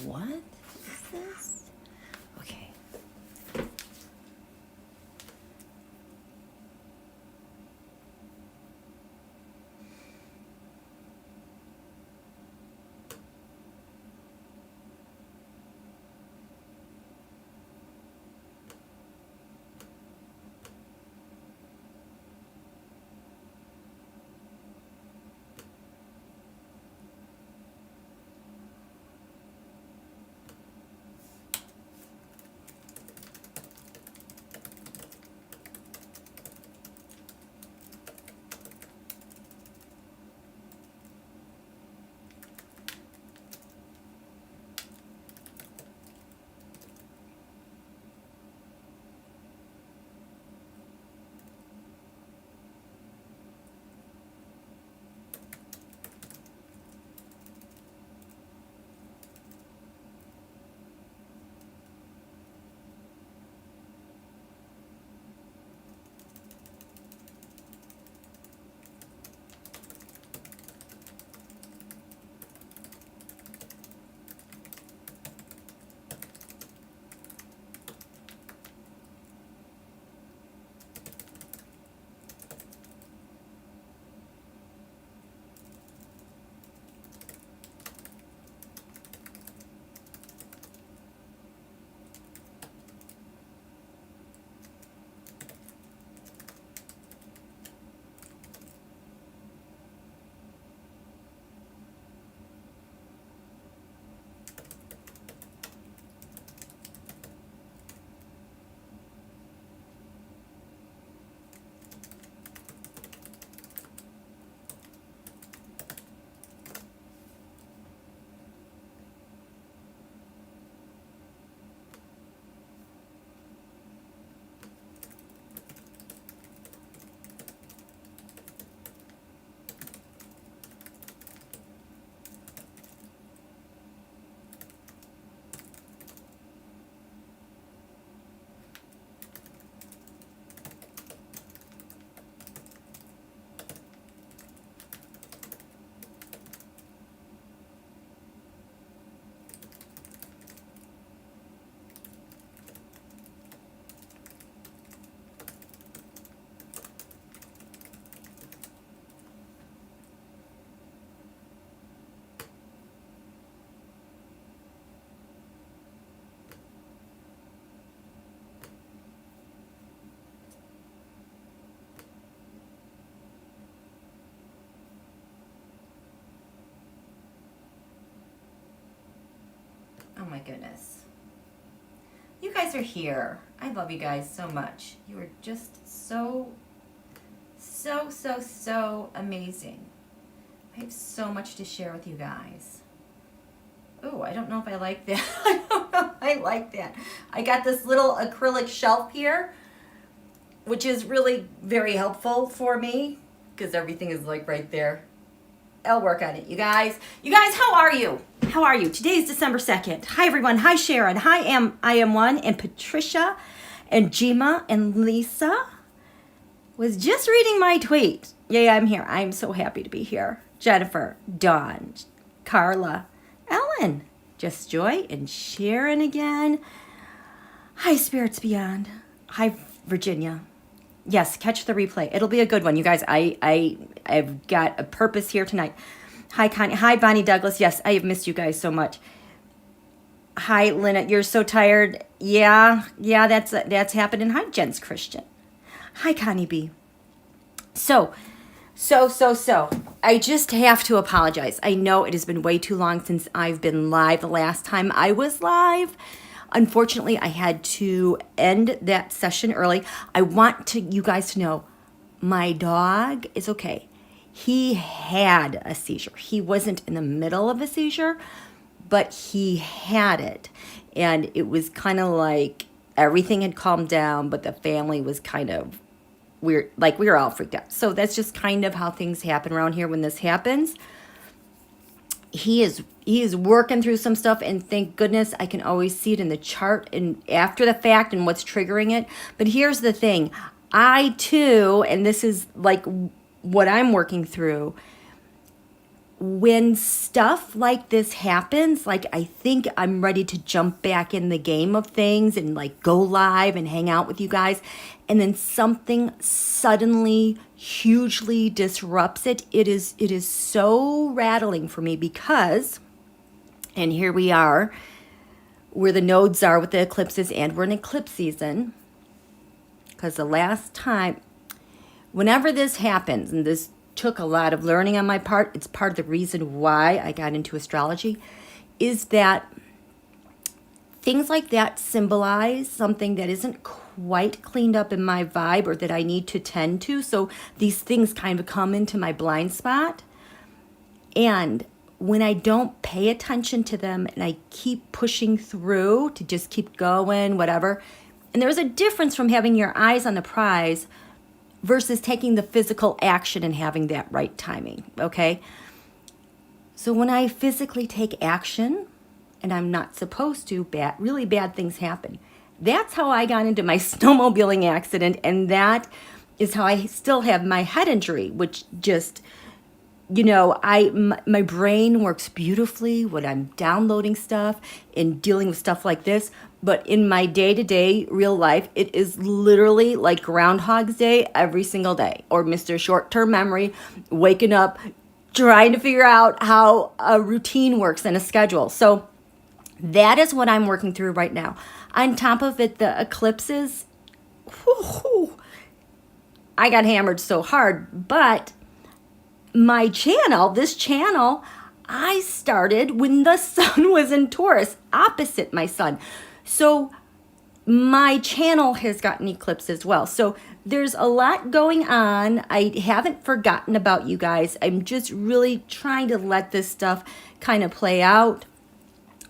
what is this? Okay. Oh my goodness. You guys are here. I love you guys so much. You are just so amazing. I have so much to share with you guys. Oh, I don't know if I like that. I don't know if I like that. I got this little acrylic shelf here, which is really very helpful for me because everything is like right there. I'll work on it, you guys. You guys, how are you? How are you? Today is December 2nd. Hi, everyone. Hi, Sharon. Hi, I am one, and Patricia, and Jima, and Lisa. Was just reading my tweet. Yeah, I'm here. I'm so happy to be here. Jennifer, Dawn, Carla, Ellen, Just Joy, and Sharon again. Hi, Spirits Beyond. Hi, Virginia. Yes, catch the replay. It'll be a good one, you guys. I've got a purpose here tonight. Hi, Connie. Hi, Bonnie Douglas. Yes, I have missed you guys so much. Hi, Lynette. You're so tired. Yeah, that's happening. Hi, Jens Christian. Hi, Connie B. So. I just have to apologize. I know it has been way too long since I've been live. The last time I was live, unfortunately, I had to end that session early. I want you guys to know my dog is okay. He had a seizure. He wasn't in the middle of a seizure, but he had it. And it was kind of like everything had calmed down, but the family was kind of weird. Like we were all freaked out. So that's just kind of how things happen around here when this happens. He is working through some stuff, and thank goodness I can always see it in the chart and after the fact and what's triggering it. But here's the thing. I too, and this is like what I'm working through, when stuff like this happens, like I think I'm ready to jump back in the game of things and like go live and hang out with you guys, and then something suddenly hugely disrupts it. It is so rattling for me because, and here we are where the nodes are with the eclipses, and we're in eclipse season, because the last time, whenever this happens, and this took a lot of learning on my part, it's part of the reason why I got into astrology, is that things like that symbolize something that isn't quite cleaned up in my vibe or that I need to tend to. So these things kind of come into my blind spot. And when I don't pay attention to them and I keep pushing through to just keep going, whatever, and there's a difference from having your eyes on the prize versus taking the physical action and having that right timing, okay? So when I physically take action and I'm not supposed to, really bad things happen. That's how I got into my snowmobiling accident, and that is how I still have my head injury, which just, you know, my brain works beautifully when I'm downloading stuff and dealing with stuff like this. But in my day-to-day real life, it is literally like Groundhog's Day every single day, or Mr. Short-Term Memory, waking up, trying to figure out how a routine works and a schedule. So that is what I'm working through right now. On top of it, the eclipses, I got hammered so hard, but my channel, this channel, I started when the sun was in Taurus, opposite my sun. So my channel has gotten eclipsed as well. So there's a lot going on. I haven't forgotten about you guys. I'm just really trying to let this stuff kind of play out,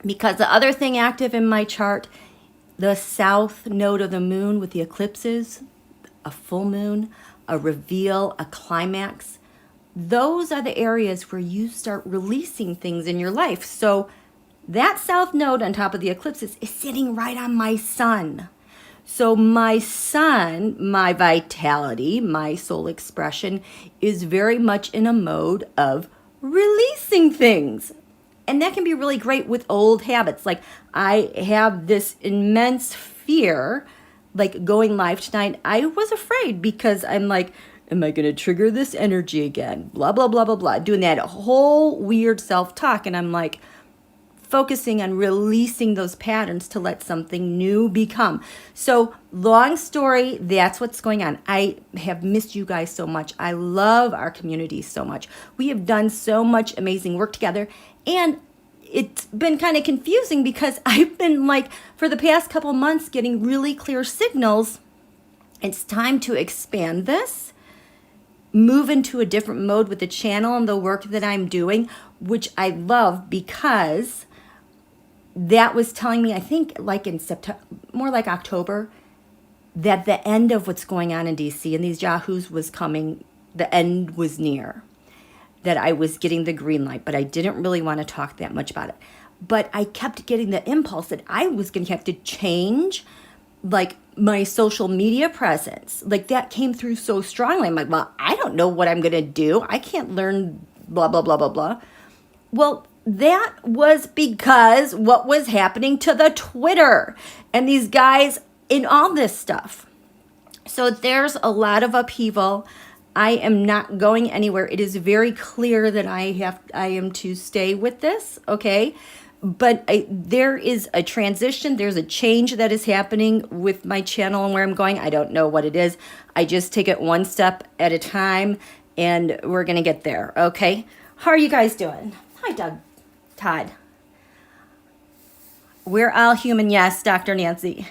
because the other thing active in my chart, the south node of the moon with the eclipses, a full moon, a reveal, a climax, those are the areas where you start releasing things in your life. So that south node on top of the eclipses is sitting right on my sun. So my sun, my vitality, my soul expression is very much in a mode of releasing things. And that can be really great with old habits. Like I have this immense fear, like going live tonight. I was afraid because I'm like, am I going to trigger this energy again? Blah, blah, blah, blah, blah. Doing that whole weird self-talk. And I'm like focusing on releasing those patterns to let something new become. So long story, that's what's going on. I have missed you guys so much. I love our community so much. We have done so much amazing work together. And it's been kind of confusing because I've been like, for the past couple months, getting really clear signals. It's time to expand this, move into a different mode with the channel and the work that I'm doing, which I love, because that was telling me, I think like in September, more like October, that the end of what's going on in DC and these yahoos was coming, the end was near, that I was getting the green light, but I didn't really want to talk that much about it. But I kept getting the impulse that I was going to have to change like my social media presence. Like that came through so strongly. I'm like, well, I don't know what I'm going to do. I can't learn blah, blah, blah, blah, blah. Well, that was because what was happening to the Twitter and these guys in all this stuff. So there's a lot of upheaval. I am not going anywhere. It is very clear that I am to stay with this, okay? But there is a transition. There's a change that is happening with my channel and where I'm going. I don't know what it is. I just take it one step at a time, and we're going to get there, okay? How are you guys doing? Hi, Doug. Todd. We're all human, yes, Dr. Nancy.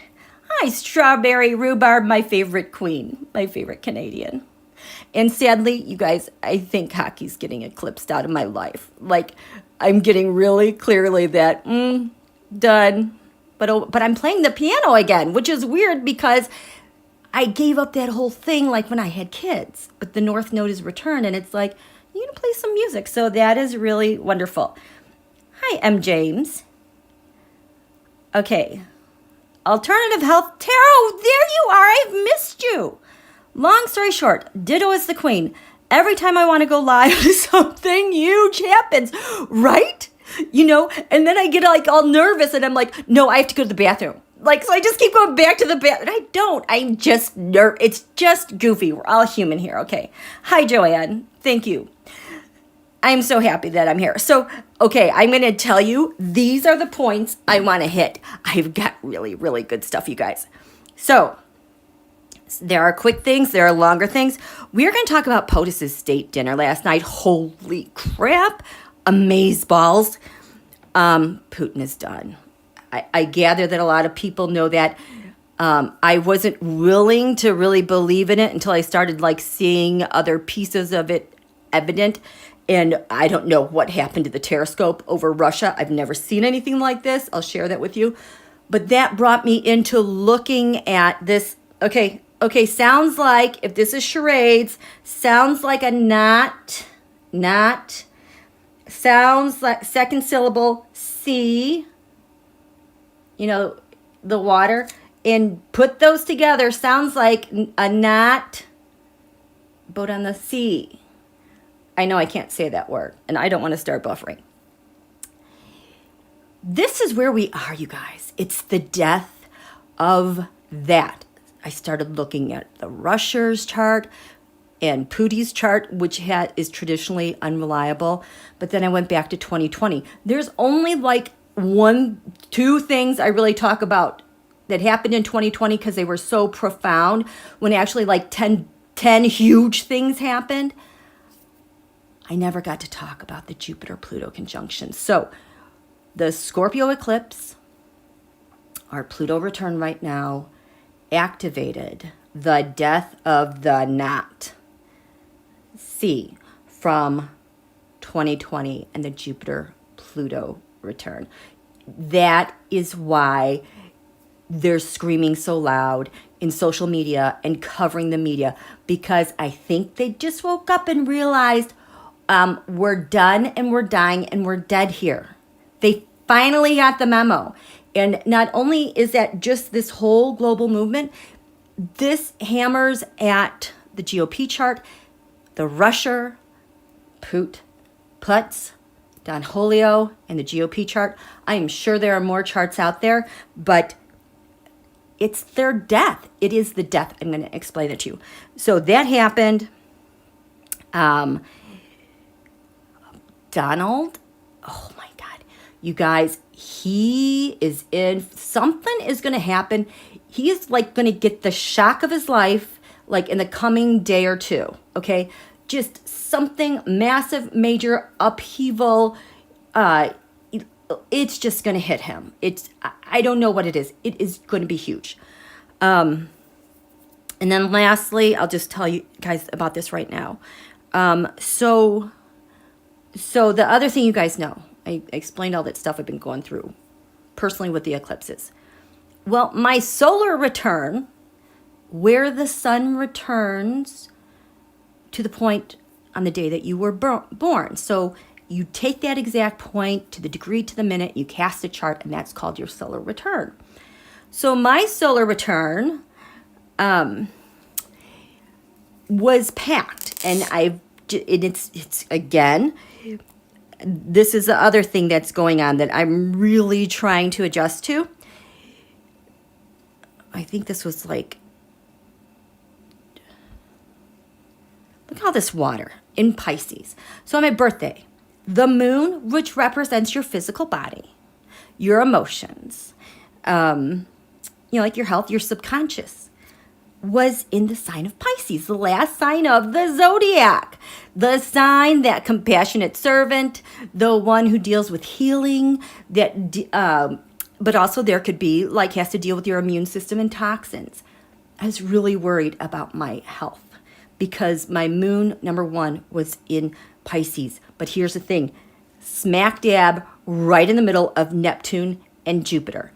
Hi, Strawberry Rhubarb, my favorite queen, my favorite Canadian. And sadly, you guys, I think hockey's getting eclipsed out of my life. Like, I'm getting really clearly that, done. But I'm playing the piano again, which is weird because I gave up that whole thing like when I had kids. But the North Node is returned, and it's like, you can play some music. So that is really wonderful. Hi, M. James. Okay. Alternative Health Tarot, there you are. I've missed you. Long story short, Ditto is the queen. every time I want to go live, something huge happens, right? You know, and then I get like all nervous and I'm like, no, I have to go to the bathroom. Like, so I just keep going back to the bathroom. I don't. I'm just it's just goofy. We're all human here. Okay. Hi, Joanne. Thank you. I'm so happy that I'm here. So, okay, I'm going to tell you, these are the points I want to hit. I've got really, really good stuff, you guys. So, there are quick things. There are longer things. We are going to talk about POTUS' state dinner last night. Holy crap. Amazeballs. Putin is done. I gather that a lot of people know that. I wasn't willing to really believe in it until I started like seeing other pieces of it evident. And I don't know what happened to the Terrascope over Russia. I've never seen anything like this. I'll share that with you. But that brought me into looking at this. Okay, sounds like, if this is charades, sounds like a not, sounds like second syllable, C, you know, the water, and put those together, sounds like a not, boat on the sea. I know I can't say that word, and I don't want to start buffering. This is where we are, you guys. It's the death of that. I started looking at the Russia's chart and Putin's chart, which is traditionally unreliable. But then I went back to 2020. There's only like two things I really talk about that happened in 2020 because they were so profound, when actually like 10 huge things happened. I never got to talk about the Jupiter-Pluto conjunction. So the Scorpio eclipse, our Pluto return right now, activated the death of the knot, C, from 2020 and the Jupiter-Pluto return. That is why they're screaming so loud in social media and covering the media, because I think they just woke up and realized we're done and we're dying and we're dead here. They finally got the memo. And not only is that just this whole global movement, this hammers at the GOP chart, the Russia, PUTS, Don Julio, and the GOP chart. I am sure there are more charts out there, but it's their death. It is the death. I'm going to explain it to you. So that happened. Donald, oh my God, you guys, he is in, something is going to happen. He is like going to get the shock of his life, like in the coming day or two, okay? Just something massive, major upheaval. It's just going to hit him. I don't know what it is. It is going to be huge. And then lastly, I'll just tell you guys about this right now. So the other thing you guys know, I explained all that stuff I've been going through personally with the eclipses. Well, my solar return, where the sun returns to the point on the day that you were born. So you take that exact point to the degree to the minute, you cast a chart, and that's called your solar return. So my solar return was packed, and it's again, this is the other thing that's going on that I'm really trying to adjust to. I think this was like, look at all this water in Pisces. So on my birthday, the moon, which represents your physical body, your emotions, like your health, your subconscious, was in the sign of Pisces, the last sign of the zodiac, the sign, that compassionate servant, the one who deals with healing, but also there could be like has to deal with your immune system and toxins. I was really worried about my health because my moon, number one, was in Pisces. But here's the thing, smack dab right in the middle of Neptune and Jupiter.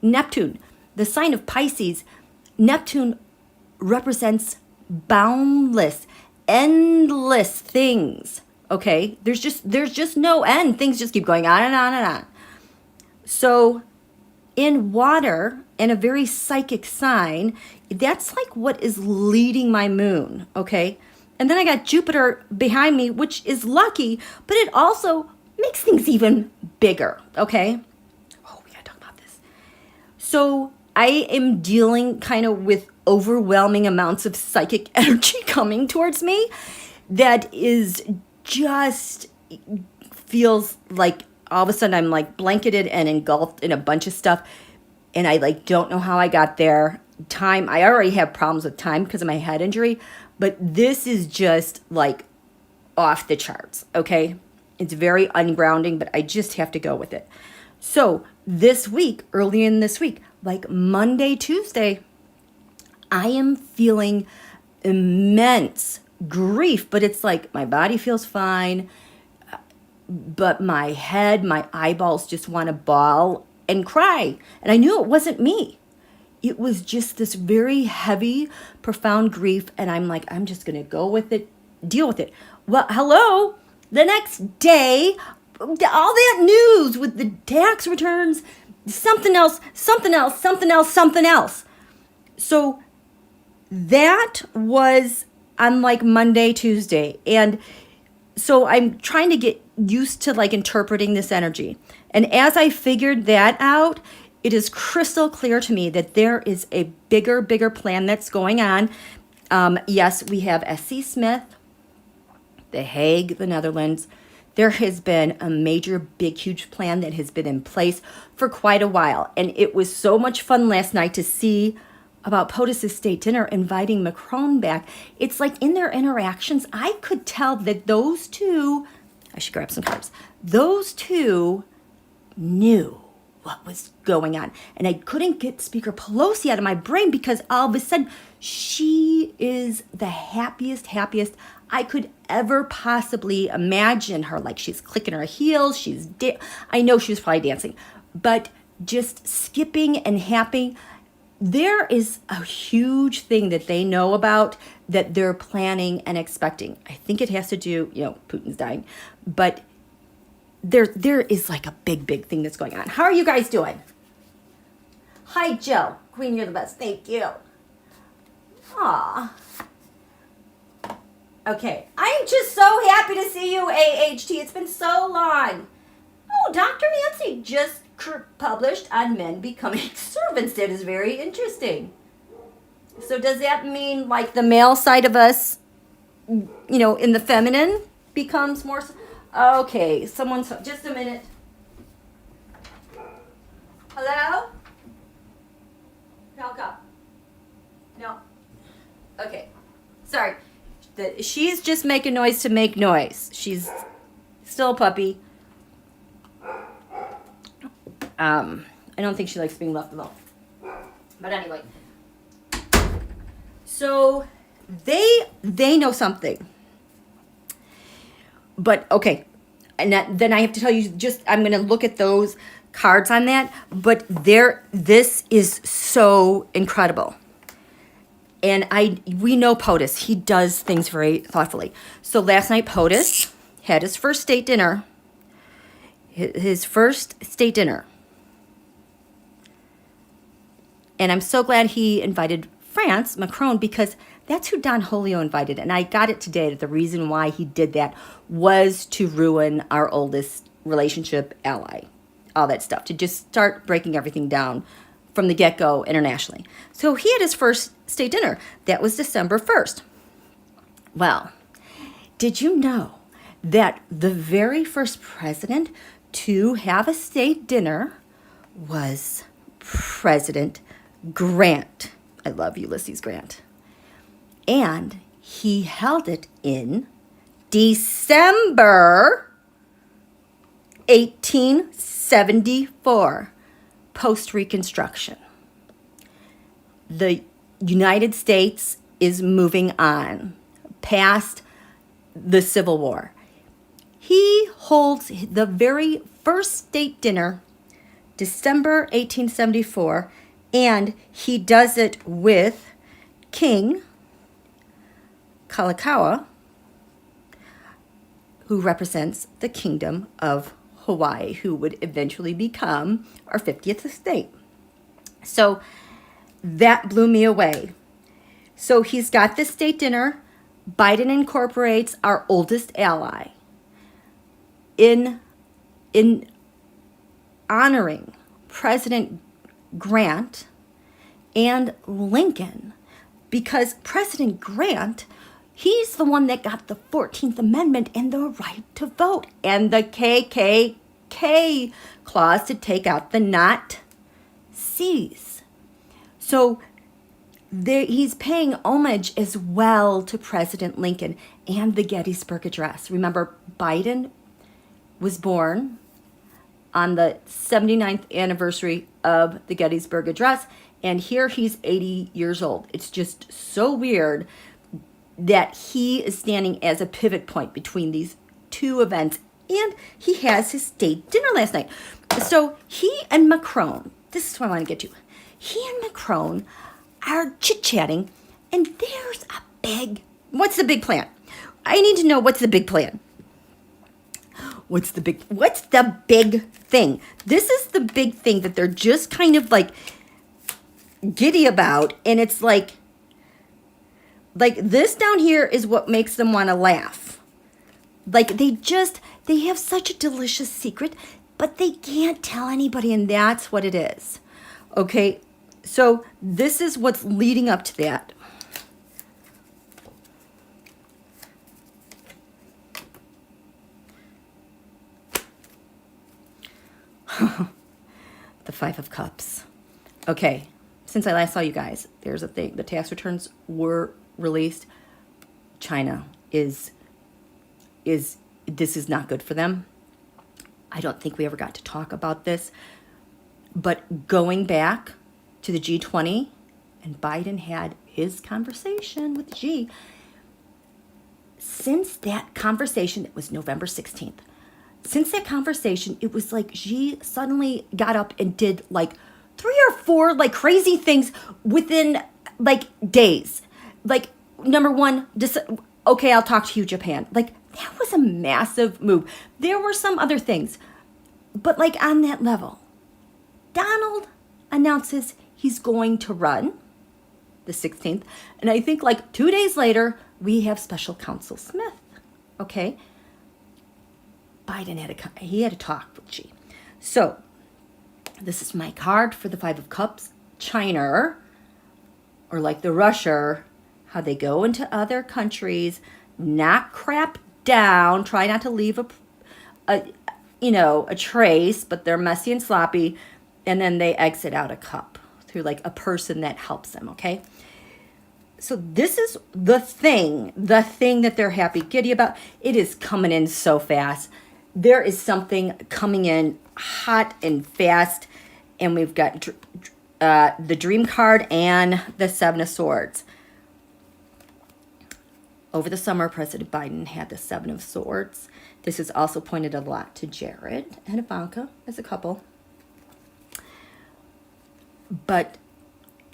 Neptune, the sign of Pisces, Neptune represents boundless, endless things, okay? There's just no end. Things just keep going on and on and on. So in water, and a very psychic sign, that's like what is leading my moon, okay? And then I got Jupiter behind me, which is lucky, but it also makes things even bigger, okay? Oh, we gotta talk about this. So I am dealing kind of with overwhelming amounts of psychic energy coming towards me that is just feels like all of a sudden I'm like blanketed and engulfed in a bunch of stuff, and I like don't know how I got there. Time, I already have problems with time because of my head injury, but this is just like off the charts, okay? It's very ungrounding, but I just have to go with it. So this week, early in this week, like Monday, Tuesday, I am feeling immense grief, but it's like my body feels fine, but my head, my eyeballs just want to bawl and cry. And I knew it wasn't me. It was just this very heavy, profound grief. And I'm like, I'm just going to go with it, deal with it. Well, hello, the next day, all that news with the tax returns, something else, something else, something else, something else. So that was on like Monday, Tuesday. And so I'm trying to get used to like interpreting this energy. And as I figured that out, it is crystal clear to me that there is a bigger plan that's going on. Yes, we have SCSmith, the Hague, the Netherlands. There has been a major, big, huge plan that has been in place for quite a while. And it was so much fun last night to see about POTUS' state dinner inviting Macron back. It's like in their interactions, I could tell that those two, I should grab some cards, those two knew what was going on. And I couldn't get Speaker Pelosi out of my brain because all of a sudden she is the happiest I could ever possibly imagine her. Like she's clicking her heels, I know she was probably dancing, but just skipping and happy. There is a huge thing that they know about that they're planning and expecting. I think it has to do, Putin's dying, but there is like a big thing that's going on. How are you guys doing? Hi, Jill. Queen, you're the best. Thank you. Aw. Okay. I'm just so happy to see you, AHT. It's been so long. Oh, Dr. Nancy just published on men becoming servants. That is very interesting. So does that mean like the male side of us, in the feminine becomes more... Okay, just a minute. Hello? No. Okay, sorry. She's just making noise to make noise. She's still a puppy. I don't think she likes being left alone. But anyway. So they know something. But okay, and then I have to tell you, I'm going to look at those cards on that, but this is so incredible. And we know POTUS, he does things very thoughtfully. So last night POTUS had his first state dinner. And I'm so glad he invited France, Macron, because that's who Don Julio invited. And I got it today that the reason why he did that was to ruin our oldest relationship ally. All that stuff. To just start breaking everything down from the get-go internationally. So he had his first state dinner. That was December 1st. Well, did you know that the very first president to have a state dinner was President Grant? I love Ulysses Grant. And he held it in December 1874, post-Reconstruction. The United States is moving on past the Civil War. He holds the very first state dinner, December 1874, and he does it with King Kalakaua, who represents the Kingdom of Hawaii, who would eventually become our 50th state. So that blew me away. So he's got this state dinner Biden incorporates our oldest ally in honoring President Grant and Lincoln, because President Grant, he's the one that got the 14th Amendment and the right to vote and the KKK clause to take out the not C's. So he's paying homage as well to President Lincoln and the Gettysburg Address. Remember, Biden was born on the 79th anniversary of the Gettysburg Address, and here he's 80 years old. It's just so weird that he is standing as a pivot point between these two events, and he has his state dinner last night. So he and Macron, this is what I want to get to. He and Macron are chit-chatting, and there's what's the big plan? I need to know, what's the big plan? What's the big thing? This is the big thing that they're just kind of like giddy about, and it's like this down here is what makes them want to laugh. Like they have such a delicious secret, but they can't tell anybody, and that's what it is. Okay, so this is what's leading up to that. The Five of Cups. Okay, since I last saw you guys, there's a thing. The tax returns were released. China this is not good for them. I don't think we ever got to talk about this, but going back to the G20, and Biden had his conversation with Xi. Since that conversation, it was November 16th. Since that conversation, it was like Xi suddenly got up and did like 3 or 4 like crazy things within like days. Like, number one, okay, I'll talk to you, Japan. Like, that was a massive move. There were some other things, but like on that level, Donald announces he's going to run the 16th. And I think like 2 days later, we have Special Counsel Smith. Okay. Biden had a talk with Xi. So this is my card for the Five of Cups. China, or like the Russia, how they go into other countries, knock crap down, try not to leave a trace, but they're messy and sloppy, and then they exit out a cup through like a person that helps them, okay? So this is the thing that they're happy giddy about. It is coming in so fast. There is something coming in hot and fast, and we've got the Dream card and the Seven of Swords. Over the summer, President Biden had the Seven of Swords. This is also pointed a lot to Jared and Ivanka as a couple. But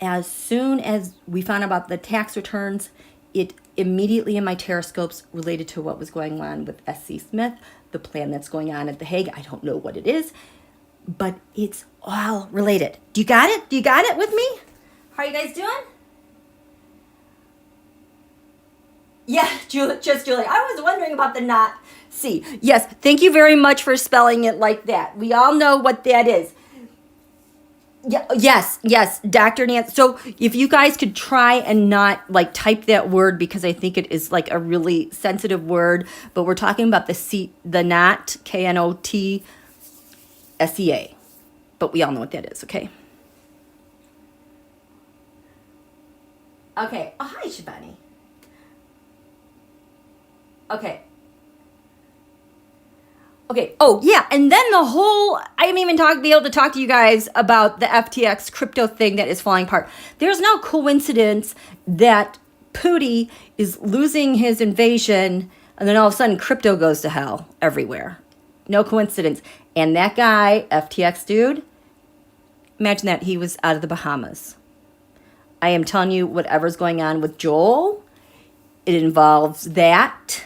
as soon as we found about the tax returns, it immediately in my teroscopes related to what was going on with SCSmith, the plan that's going on at the Hague. I don't know what it is, but it's all related. Do you got it? Do you got it with me? How are you guys doing? Yeah, Julie. I was wondering about the not C. Yes, thank you very much for spelling it like that. We all know what that is. Yeah, yes, Dr. Nance. So if you guys could try and not like type that word, because I think it is like a really sensitive word, but we're talking about the not, KNOT, SEA. But we all know what that is, okay? Okay. Oh, hi, Shivani. Okay. Oh, yeah. And then I haven't even be able to talk to you guys about the FTX crypto thing that is falling apart. There's no coincidence that Putin is losing his invasion, and then all of a sudden crypto goes to hell everywhere. No coincidence. And that guy, FTX dude, imagine that he was out of the Bahamas. I am telling you, whatever's going on with Joel, it involves that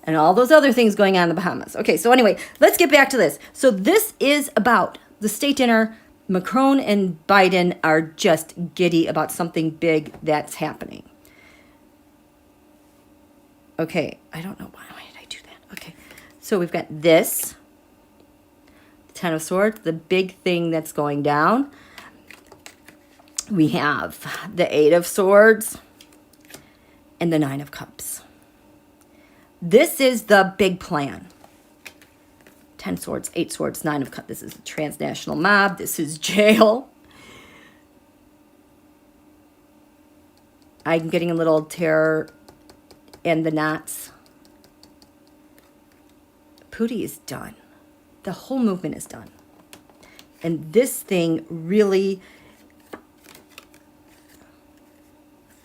and all those other things going on in the Bahamas. Okay, so anyway, let's get back to this. So this is about the state dinner. Macron and Biden are just giddy about something big that's happening. Okay, I don't know why did I do that. Okay, so we've got this, the Ten of Swords, the big thing that's going down. We have the Eight of Swords and the Nine of Cups. This is the big plan. 10 swords, 8 swords, 9 of cups. This is a transnational mob. This is jail. I'm getting a little terror and the knots. Putin is done. The whole movement is done. And this thing really,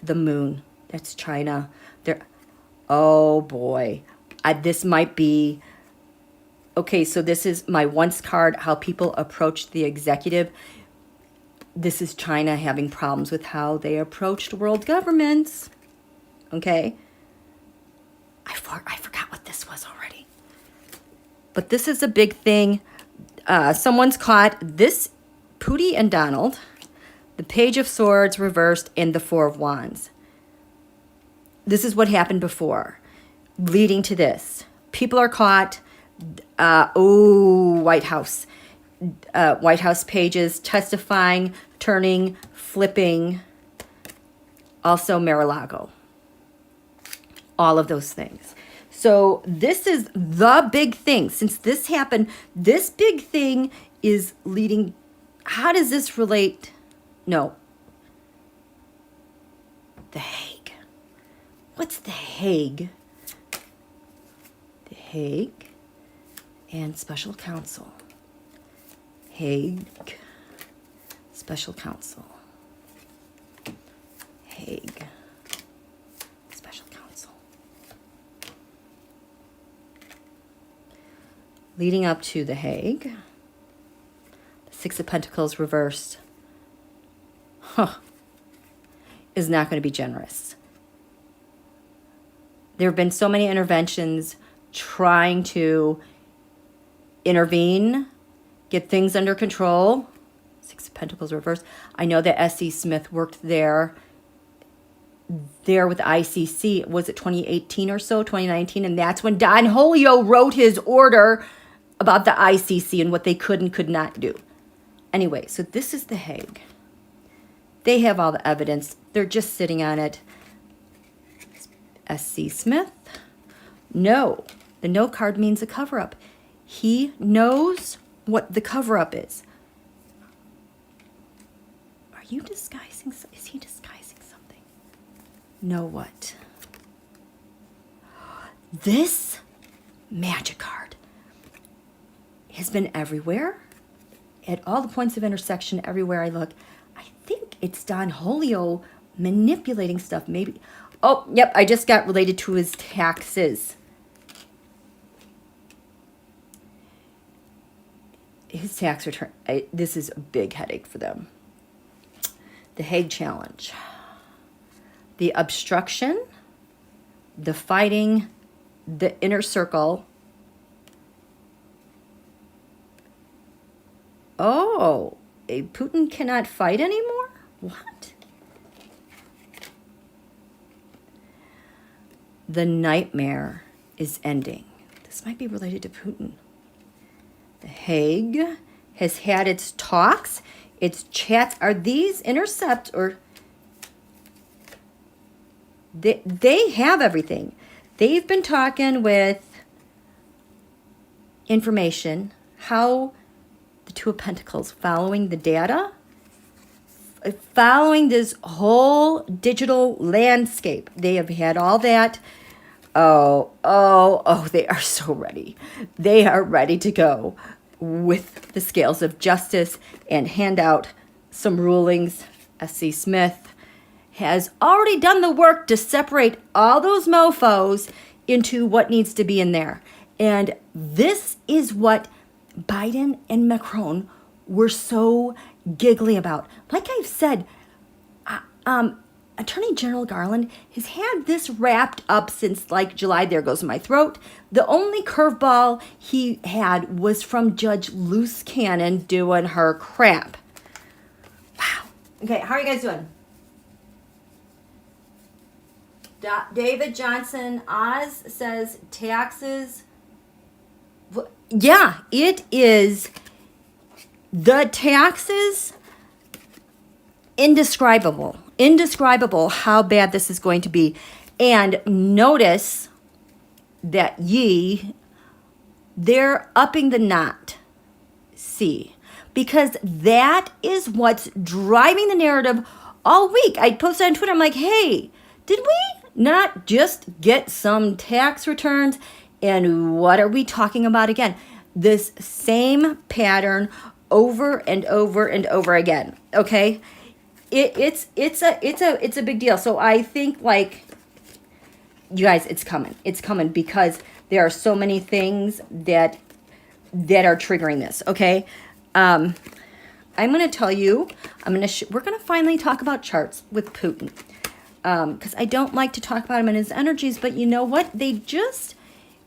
the moon, that's China. There, oh boy, this might be, okay, so this is my once card, how people approach the executive. This is China having problems with how they approached world governments. Okay. I forgot what this was already. But this is a big thing. Someone's caught this, Putin and Donald, the Page of Swords reversed, and the Four of Wands. This is what happened before, leading to this. People are caught. White House. White House pages, testifying, turning, flipping. Also Mar-a-Lago. All of those things. So this is the big thing. Since this happened, this big thing is leading. How does this relate? No. The Hague. What's the Hague? The Hague and Special Counsel. Hague, Special Counsel. Hague, Special Counsel. Leading up to the Hague, the Six of Pentacles reversed, is not going to be generous. There have been so many interventions trying to intervene, get things under control. Six of Pentacles reversed. I know that SCSmith worked there with ICC. Was it 2018 or so, 2019? And that's when Don Julio wrote his order about the ICC and what they could and could not do. Anyway, so this is the Hague. They have all the evidence. They're just sitting on it. SCSmith. No. The no card means a cover-up. He knows what the cover-up is. Are you disguising? Is he disguising something? No, what? This magic card has been everywhere. At all the points of intersection, everywhere I look. I think it's Don Julio manipulating stuff. Maybe. Oh, yep. I just got related to his taxes. His tax return. This is a big headache for them. The Hague Challenge. The obstruction. The fighting. The inner circle. Oh, Putin cannot fight anymore? What? The nightmare is ending. This might be related to Putin. The Hague has had its talks, its chats. Are these intercept or... They have everything. They've been talking with information, how the Two of Pentacles, following the data, following this whole digital landscape. They have had all that. Oh, they are so ready. They are ready to go with the scales of justice and hand out some rulings. SCSmith has already done the work to separate all those mofos into what needs to be in there. And this is what Biden and Macron were so giggly about. Like I've said, Attorney General Garland has had this wrapped up since like July. There goes my throat. The only curveball he had was from Judge Loose Cannon doing her crap. Wow. Okay, how are you guys doing? David Johnson Oz says taxes. Yeah, it is. The taxes, indescribable how bad this is going to be. And notice that they're upping the knot. See, because that is what's driving the narrative all week. I posted on Twitter, I'm like, hey, did we not just get some tax returns? And what are we talking about again? This same pattern over and over and over again. Okay, it's a big deal. So I think, like, you guys, it's coming because there are so many things that are triggering this. Okay, I'm gonna tell you, we're gonna finally talk about charts with Putin, because I don't like to talk about him and his energies, but you know what? They just,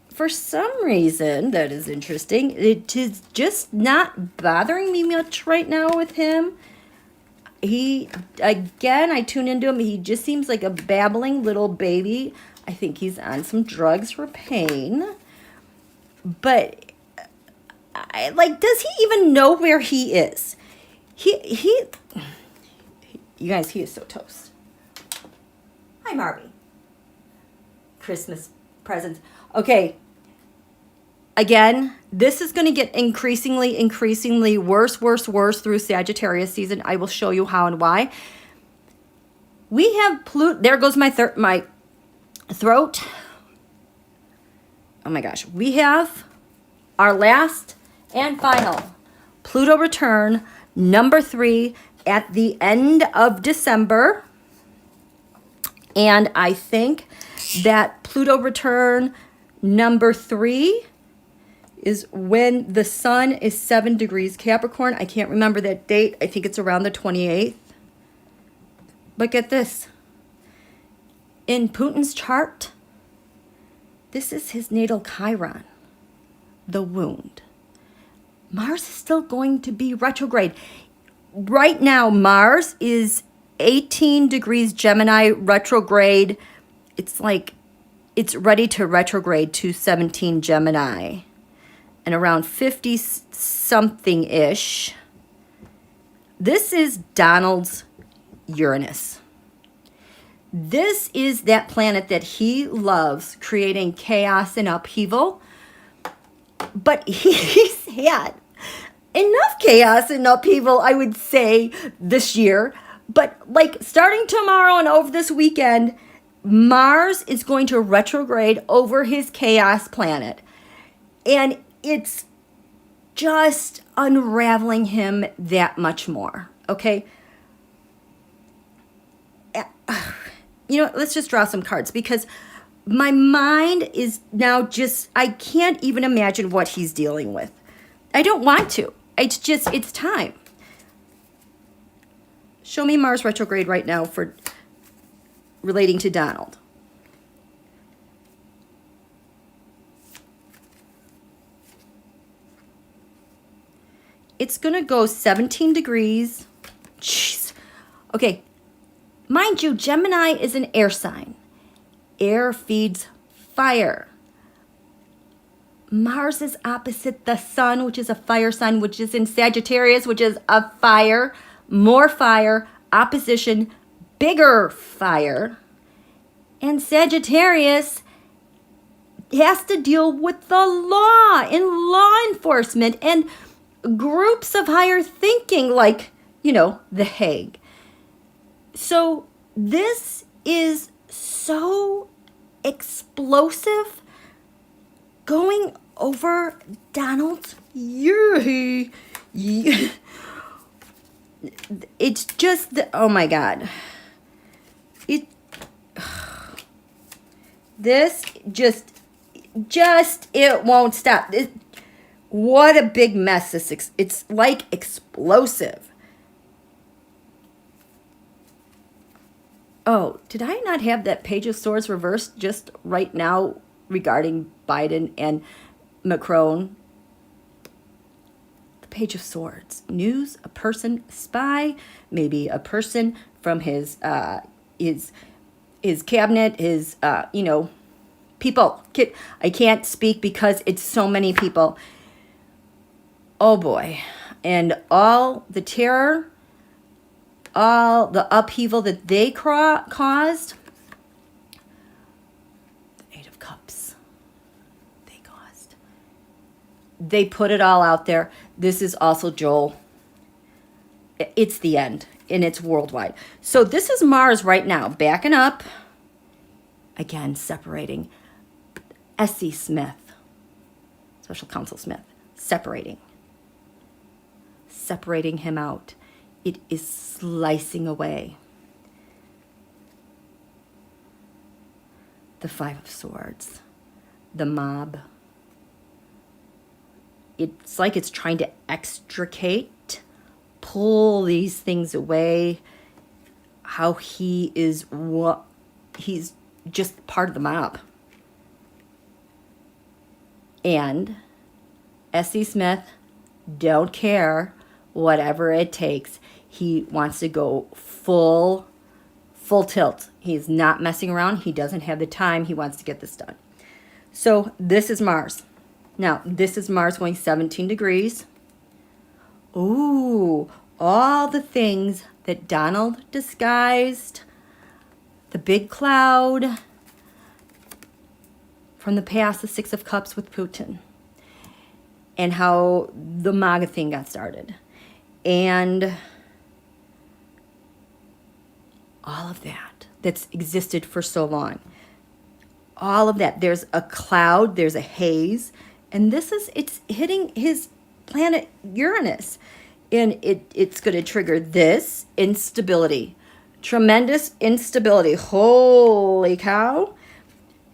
for some reason, that is interesting, it is just not bothering me much right now with him. I tune into him, he just seems like a babbling little baby. I think he's on some drugs for pain. But, does he even know where he is? You guys, he is so toast. Hi, Marby. Christmas presents. Okay. Again, this is going to get increasingly worse through Sagittarius season. I will show you how and why. We have Pluto. There goes my throat. Oh my gosh. We have our last and final Pluto return, number 3, at the end of December. And I think that Pluto return number 3 is when the sun is 7 degrees Capricorn. I can't remember that date. I think it's around the 28th. But get this. In Putin's chart, this is his natal Chiron, the wound. Mars is still going to be retrograde. Right now, Mars is 18 degrees Gemini retrograde. It's like it's ready to retrograde to 17 Gemini and around 50 something-ish. This is Donald's Uranus. This is that planet that he loves, creating chaos and upheaval. But he's had enough chaos and upheaval, I would say, this year. But like starting tomorrow and over this weekend, Mars is going to retrograde over his chaos planet. And it's just unraveling him that much more, okay? You know, let's just draw some cards because my mind is now just, I can't even imagine what he's dealing with. I don't want to. It's just, it's time. Show me Mars retrograde right now for relating to Donald. It's going to go 17 degrees. Jeez. Okay. Mind you, Gemini is an air sign. Air feeds fire. Mars is opposite the sun, which is a fire sign, which is in Sagittarius, which is a fire, more fire, opposition, bigger fire. And Sagittarius has to deal with the law and law enforcement and groups of higher thinking like, you know, the Hague. So this is so explosive going over Donald's it's just oh my God. This just it won't stop. What a big mess this is. It's like explosive. Oh, did I not have that Page of Swords reversed just right now regarding Biden and Macron? The Page of Swords. News, a person, spy, maybe a person from his his cabinet, his, you know, people. I can't speak because it's so many people. Oh boy. And all the terror, all the upheaval that they caused. The Eight of Cups. They caused. They put it all out there. This is also Joel. It's the end, and it's worldwide. So this is Mars right now, backing up. Again, separating. SCSmith, Special Counsel Smith, separating him out. It is slicing away. The Five of Swords, the mob. It's like it's trying to extricate, pull these things away. How he is what? He's just part of the mob. And SCSmith don't care, whatever it takes. He wants to go full tilt. He's not messing around. He doesn't have the time. He wants to get this done. So this is Mars. Now, this is Mars going 17 degrees. Ooh, all the things that Donald disguised, the big cloud from the past, the Six of Cups with Putin, and how the MAGA thing got started, and all of that that's existed for so long. All of that. There's a cloud, there's a haze, and it's hitting his planet Uranus, and it's going to trigger this instability, tremendous instability. Holy cow.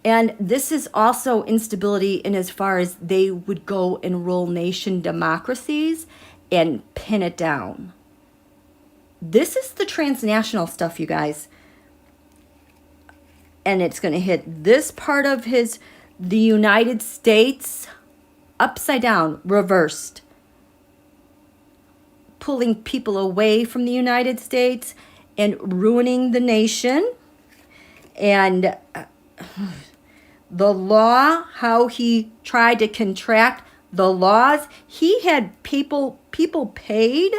And this is also instability in as far as they would go and rule nation democracies and pin it down. This is the transnational stuff, you guys. And it's going to hit this part of the United States upside down, reversed. Pulling people away from the United States and ruining the nation. And the law, how he tried to contract the laws. He had people paid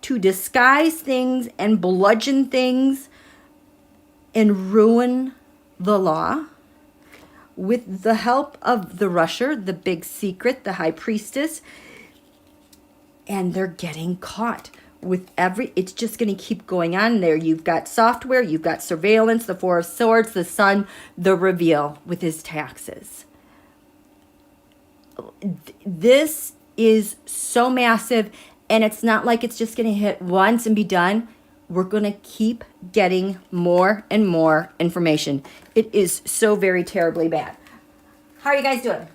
to disguise things and bludgeon things and ruin the law with the help of the Russia, the big secret, the high priestess. And they're getting caught with it's just going to keep going on there. You've got software, you've got surveillance, the Four of Swords, the Sun, the reveal with his taxes. This is so massive, and it's not like it's just going to hit once and be done. We're going to keep getting more and more information. It is so very terribly bad. How are you guys doing?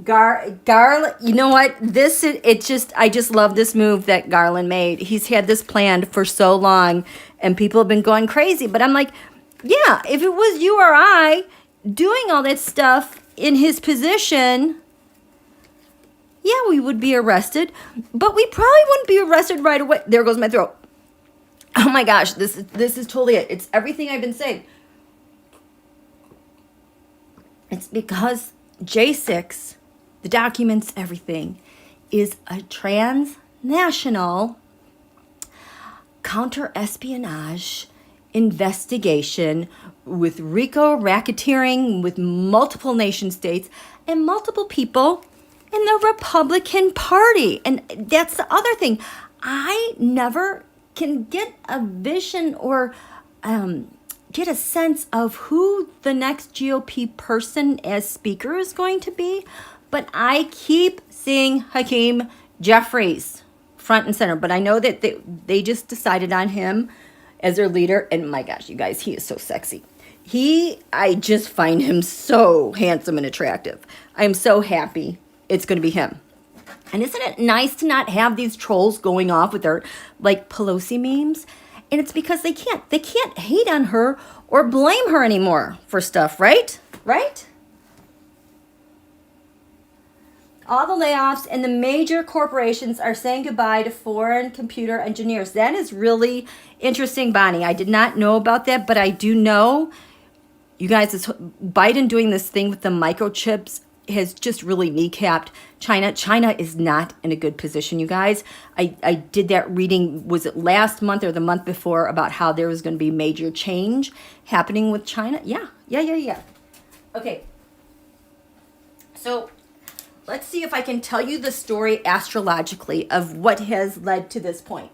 Garland, you know what? I just love this move that Garland made. He's had this planned for so long, and people have been going crazy. But I'm like, yeah, if it was you or I doing all that stuff in his position, yeah, we would be arrested. But we probably wouldn't be arrested right away. There goes my throat. Oh my gosh, this is totally it. It's everything I've been saying. It's because J6, the documents, everything, is a transnational counter-espionage investigation with RICO racketeering with multiple nation states and multiple people in the Republican Party. And that's the other thing. I never can get a vision or get a sense of who the next GOP person as speaker is going to be. But I keep seeing Hakeem Jeffries front and center. But I know that they just decided on him as their leader. And my gosh, you guys, he is so sexy. I just find him so handsome and attractive. I'm so happy it's going to be him. And isn't it nice to not have these trolls going off with their like Pelosi memes? And it's because they can't hate on her or blame her anymore for stuff, right? Right? All the layoffs and the major corporations are saying goodbye to foreign computer engineers. That is really interesting, Bonnie. I did not know about that, but I do know, you guys, Biden doing this thing with the microchips has just really kneecapped China. China is not in a good position, you guys. I did that reading, was it last month or the month before, about how there was going to be major change happening with China. Yeah. Okay. So let's see if I can tell you the story astrologically of what has led to this point.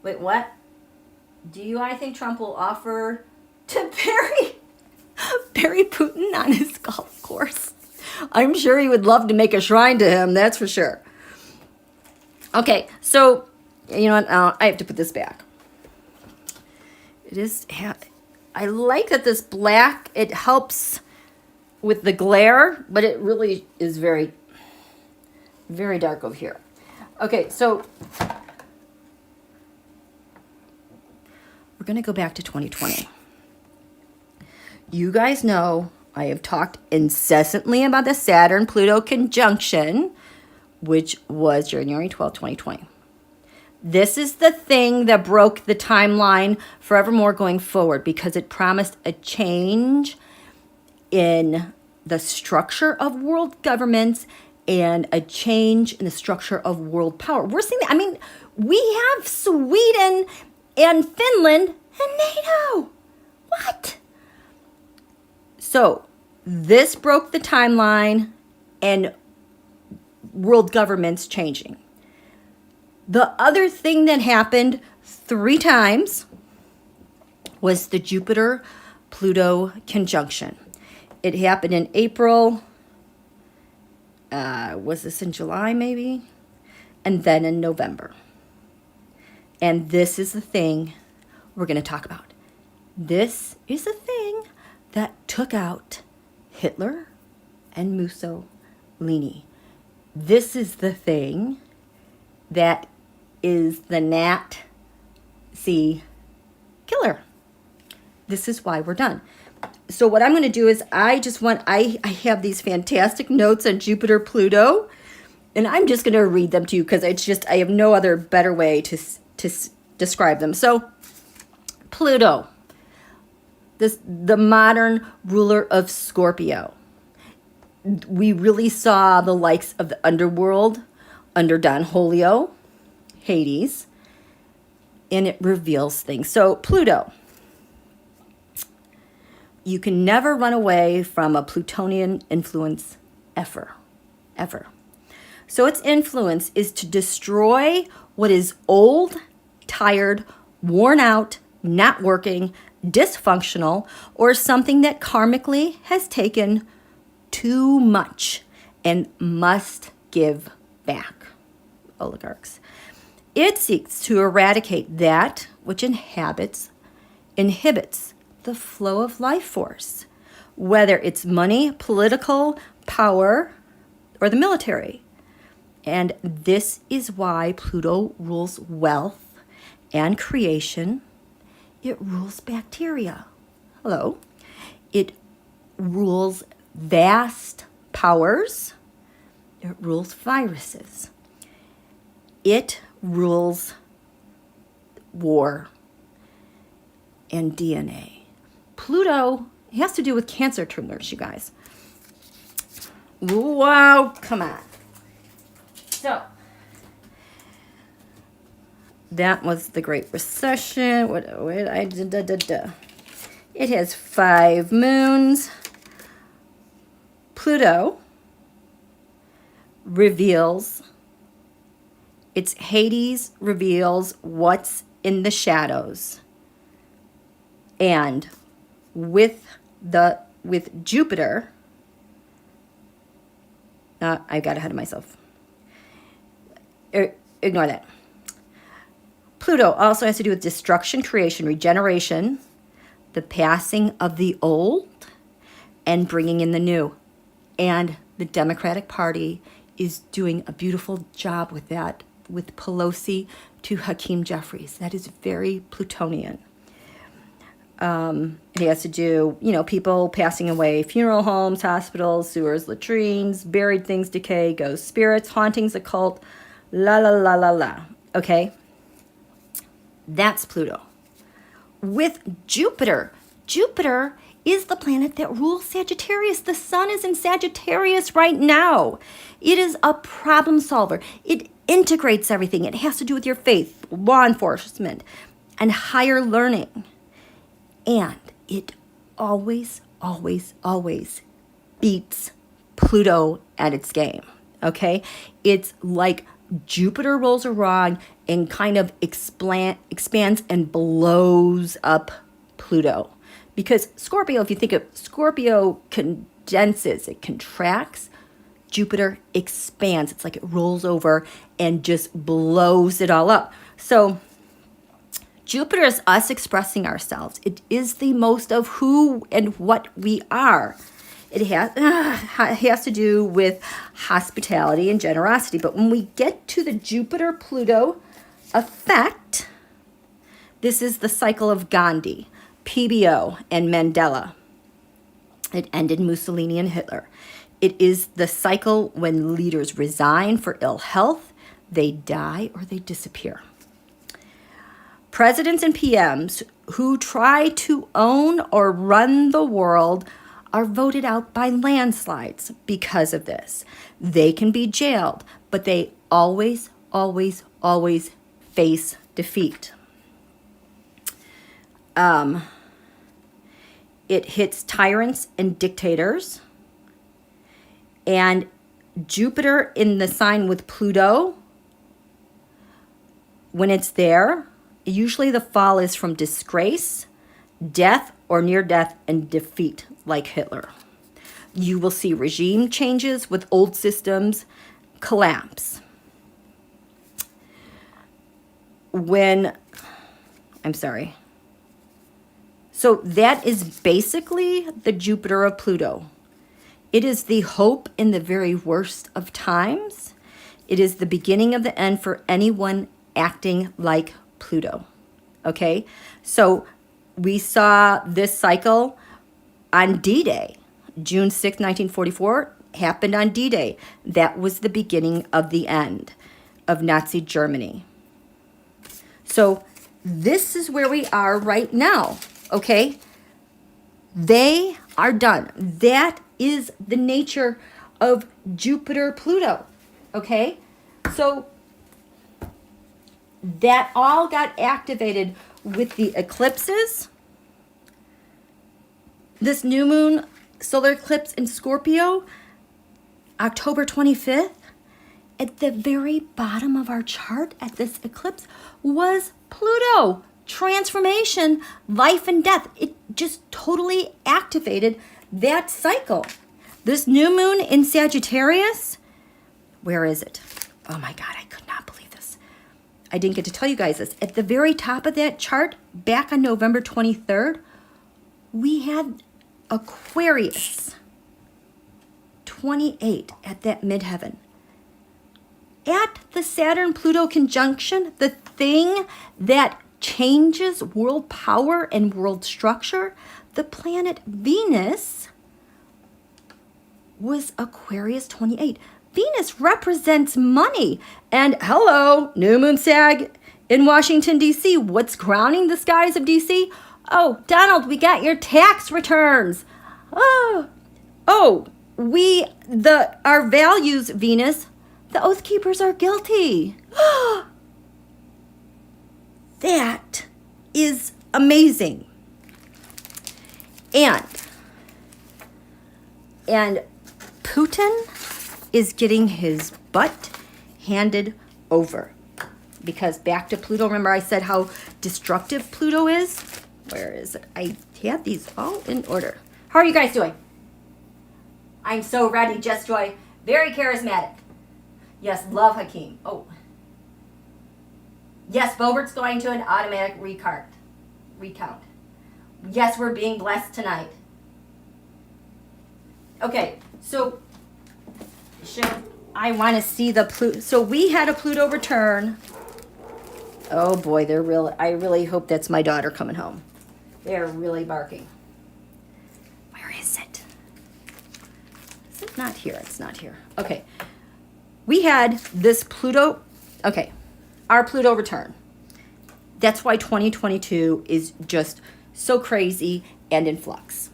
Wait, what? Do I think Trump will offer to bury Putin on his golf course? I'm sure he would love to make a shrine to him, that's for sure. Okay, so, you know what, I have to put this back. It is, I like that this black, it helps with the glare, but it really is very, very dark over here. Okay, so we're going to go back to 2020. You guys know I have talked incessantly about the Saturn-Pluto conjunction, which was January 12, 2020. This is the thing that broke the timeline forevermore going forward, because it promised a change in the structure of world governments and a change in the structure of world power. We're seeing that. I mean, we have Sweden and Finland and NATO. What? So this broke the timeline and world governments changing. The other thing that happened 3 times was the Jupiter-Pluto conjunction. It happened in April. Was this in July maybe? And then in November. And this is the thing we're going to talk about. This is the thing that took out Hitler and Mussolini. This is the thing that is the Nazi killer. This is why we're done. So what I'm going to do is I have these fantastic notes on Jupiter Pluto, and I'm just going to read them to you because it's just, I have no other better way to describe them. So Pluto, the modern ruler of Scorpio. We really saw the likes of the underworld under Don Julio, Hades, and it reveals things. So Pluto, you can never run away from a Plutonian influence ever. So its influence is to destroy what is old, tired, worn out, not working, dysfunctional, or something that karmically has taken too much and must give back. Oligarchs. It seeks to eradicate that which inhibits the flow of life force, whether it's money, political power, or the military. And this is why Pluto rules wealth and creation. It rules bacteria. Hello. It rules vast powers. It rules viruses. It rules war and DNA. Pluto has to do with cancer tumors, you guys. Wow, come on. So, that was the Great Recession. It has 5 moons. Pluto reveals, it's Hades reveals what's in the shadows. And with Jupiter, I got ahead of myself. Ignore that. Pluto also has to do with destruction, creation, regeneration, the passing of the old, and bringing in the new. And the Democratic Party is doing a beautiful job with that, with Pelosi to Hakeem Jeffries. That is very Plutonian. It has to do, you know, people passing away, funeral homes, hospitals, sewers, latrines, buried things decay, ghosts, spirits, hauntings, occult, la la la la la. Okay? That's Pluto. With Jupiter, Jupiter is the planet that rules Sagittarius. The sun is in Sagittarius right now. It is a problem solver. It integrates everything. It has to do with your faith, law enforcement, and higher learning. And it always, always, always beats Pluto at its game, okay? It's like Jupiter rolls around and kind of expands and blows up Pluto. Because Scorpio, if you think of Scorpio, condenses, it contracts. Jupiter expands. It's like it rolls over and just blows it all up. So Jupiter is us expressing ourselves. It is the most of who and what we are. It has to do with hospitality and generosity. But when we get to the Jupiter-Pluto effect, this is the cycle of Gandhi, PBO, and Mandela. It ended Mussolini and Hitler. It is the cycle when leaders resign for ill health, they die, or they disappear. Presidents and PMs who try to own or run the world are voted out by landslides because of this. They can be jailed, but they always, always, always face defeat. It hits tyrants and dictators. And Jupiter in the sign with Pluto, when it's there, usually the fall is from disgrace, death, or near death and defeat, like Hitler. You will see regime changes with old systems collapse. So that is basically the Jupiter of Pluto. It is the hope in the very worst of times. It is the beginning of the end for anyone acting like Pluto. Okay? So we saw this cycle on D-Day. June 6, 1944 happened on D-Day. That was the beginning of the end of Nazi Germany. So this is where we are right now. Okay? They are done. That is the nature of Jupiter-Pluto. Okay? So that all got activated with the eclipses. This new moon solar eclipse in Scorpio, October 25th, at the very bottom of our chart at this eclipse was Pluto. Transformation, life and death. It just totally activated that cycle. This new moon in Sagittarius, where is it? Oh my God, I could not believe this. I didn't get to tell you guys this. At the very top of that chart, back on November 23rd, we had Aquarius 28 at that midheaven. At the Saturn-Pluto conjunction, the thing that changes world power and world structure, the planet Venus was Aquarius 28. Venus represents money. And hello, new moon Sag in Washington, D.C. What's crowning the skies of D.C.? Oh, Donald, we got your tax returns. Our values, Venus, the Oath Keepers are guilty. That is amazing. And Putin is getting his butt handed over. Because back to Pluto, remember I said how destructive Pluto is? Where is it? I had these all in order. How are you guys doing? I'm so ready, Jess Joy. Very charismatic. Yes, love Hakeem. Oh. Yes, Bobert's going to an automatic recount. Yes, we're being blessed tonight. Okay, so I want to see the Pluto. So we had a Pluto return. Oh boy, I really hope that's my daughter coming home. They're really barking. Where is it? Is it not here? It's not here. Okay. We had this Pluto, okay, our Pluto return. That's why 2022 is just so crazy and in flux.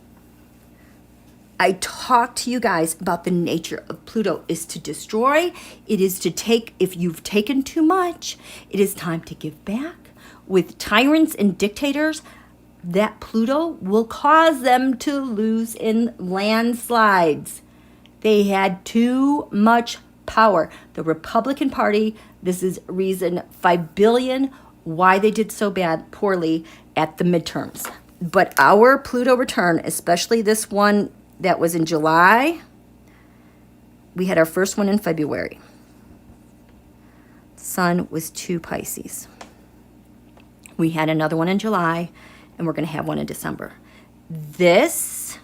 I talked to you guys about the nature of Pluto is to destroy. It is to take, if you've taken too much, it is time to give back. With tyrants and dictators, that Pluto will cause them to lose in landslides. They had too much power. The Republican Party, this is reason 5 billion why they did so poorly at the midterms. But our Pluto return, especially this one that was in July, we had our first one in February. Sun was 2 Pisces. We had another one in July, and we're going to have one in December. This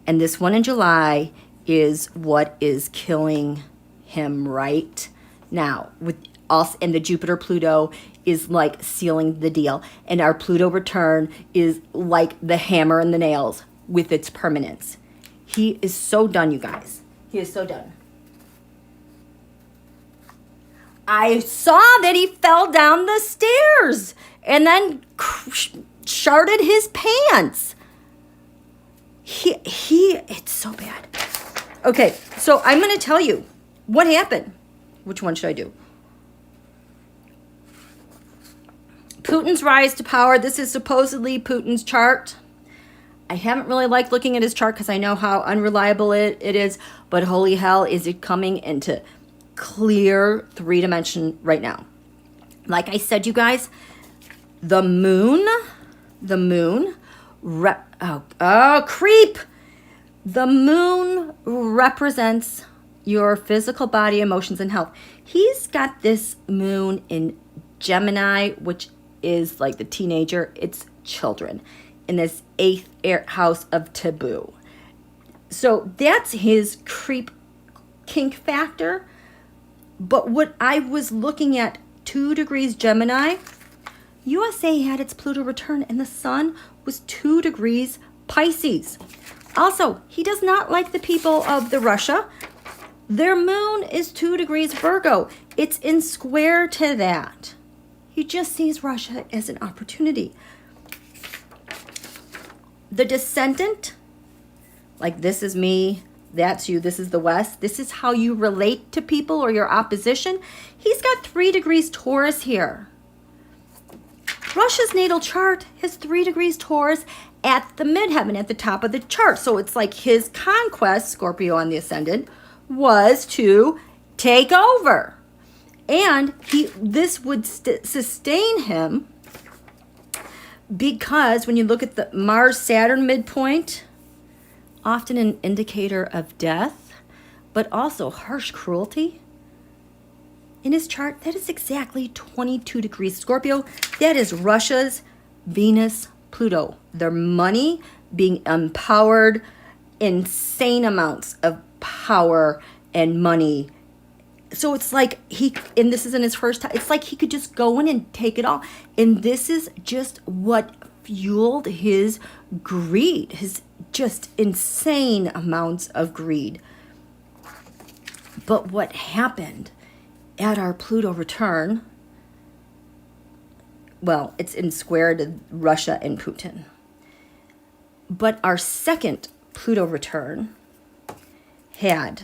and this one in July is what is killing him right now. With us, and the Jupiter Pluto is like sealing the deal. And our Pluto return is like the hammer and the nails with its permanence. He is so done, you guys. He is so done. I saw that he fell down the stairs and then sharded his pants. It's so bad. Okay, so I'm going to tell you what happened. Which one should I do? Putin's rise to power. This is supposedly Putin's chart. I haven't really liked looking at his chart because I know how unreliable it is, but holy hell, is it coming into clear 3-dimension right now. Like I said, you guys, the moon, creep. The moon represents your physical body, emotions, and health. He's got this moon in Gemini, which is like the teenager. It's children in this 8th house of taboo. So that's his creep kink factor. But what I was looking at, 2 degrees Gemini, USA had its Pluto return and the sun was 2 degrees Pisces. Also, he does not like the people of the Russia. Their moon is 2 degrees Virgo. It's in square to that. He just sees Russia as an opportunity. The descendant, like this is me, that's you, this is the West. This is how you relate to people or your opposition. He's got 3 degrees Taurus here. Russia's natal chart has 3 degrees Taurus at the midheaven, at the top of the chart. So it's like his conquest, Scorpio on the ascendant, was to take over. And this would sustain him because when you look at the Mars-Saturn midpoint, often an indicator of death, but also harsh cruelty. In his chart, that is exactly 22 degrees Scorpio. That is Russia's Venus, Pluto. Their money being empowered, insane amounts of power and money. So it's like and this isn't his first time, it's like he could just go in and take it all. And this is just what fueled his greed, his just insane amounts of greed. But what happened at our Pluto return, well, it's in square to Russia and Putin. But our second Pluto return had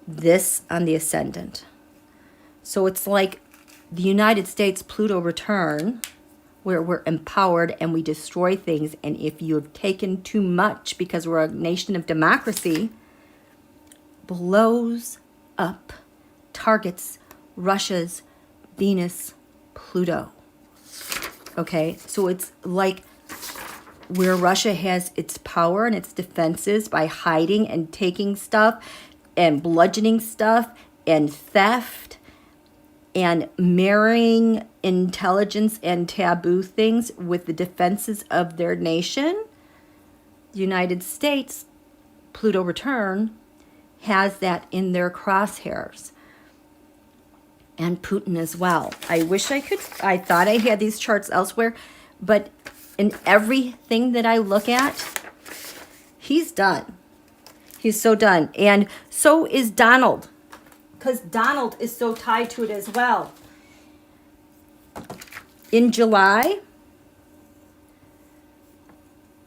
this on the ascendant. So it's like the United States Pluto return, where we're empowered and we destroy things. And if you have taken too much because we're a nation of democracy, blows up, targets Russia's Venus, Pluto. Okay, so it's like where Russia has its power and its defenses by hiding and taking stuff and bludgeoning stuff and theft and marrying intelligence and taboo things with the defenses of their nation. The United States, Pluto return, has that in their crosshairs. And Putin as well. I wish I could, I thought I had these charts elsewhere, but in everything that I look at, he's done. He's so done. And so is Donald, because Donald is so tied to it as well. In July,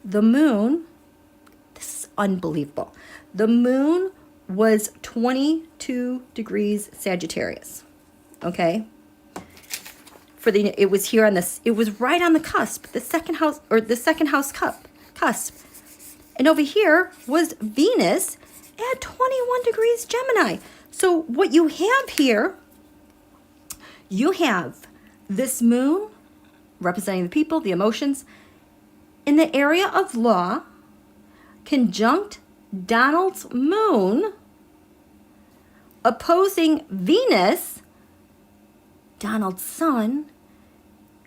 the moon, this is unbelievable. The moon was 22 degrees Sagittarius. Okay? It was here on this, it was right on the cusp, the second house, or the second house cusp. And over here was Venus at 21 degrees Gemini. So what you have here, you have this moon representing the people, the emotions, in the area of law, conjunct Donald's moon, opposing Venus, Donald's sun,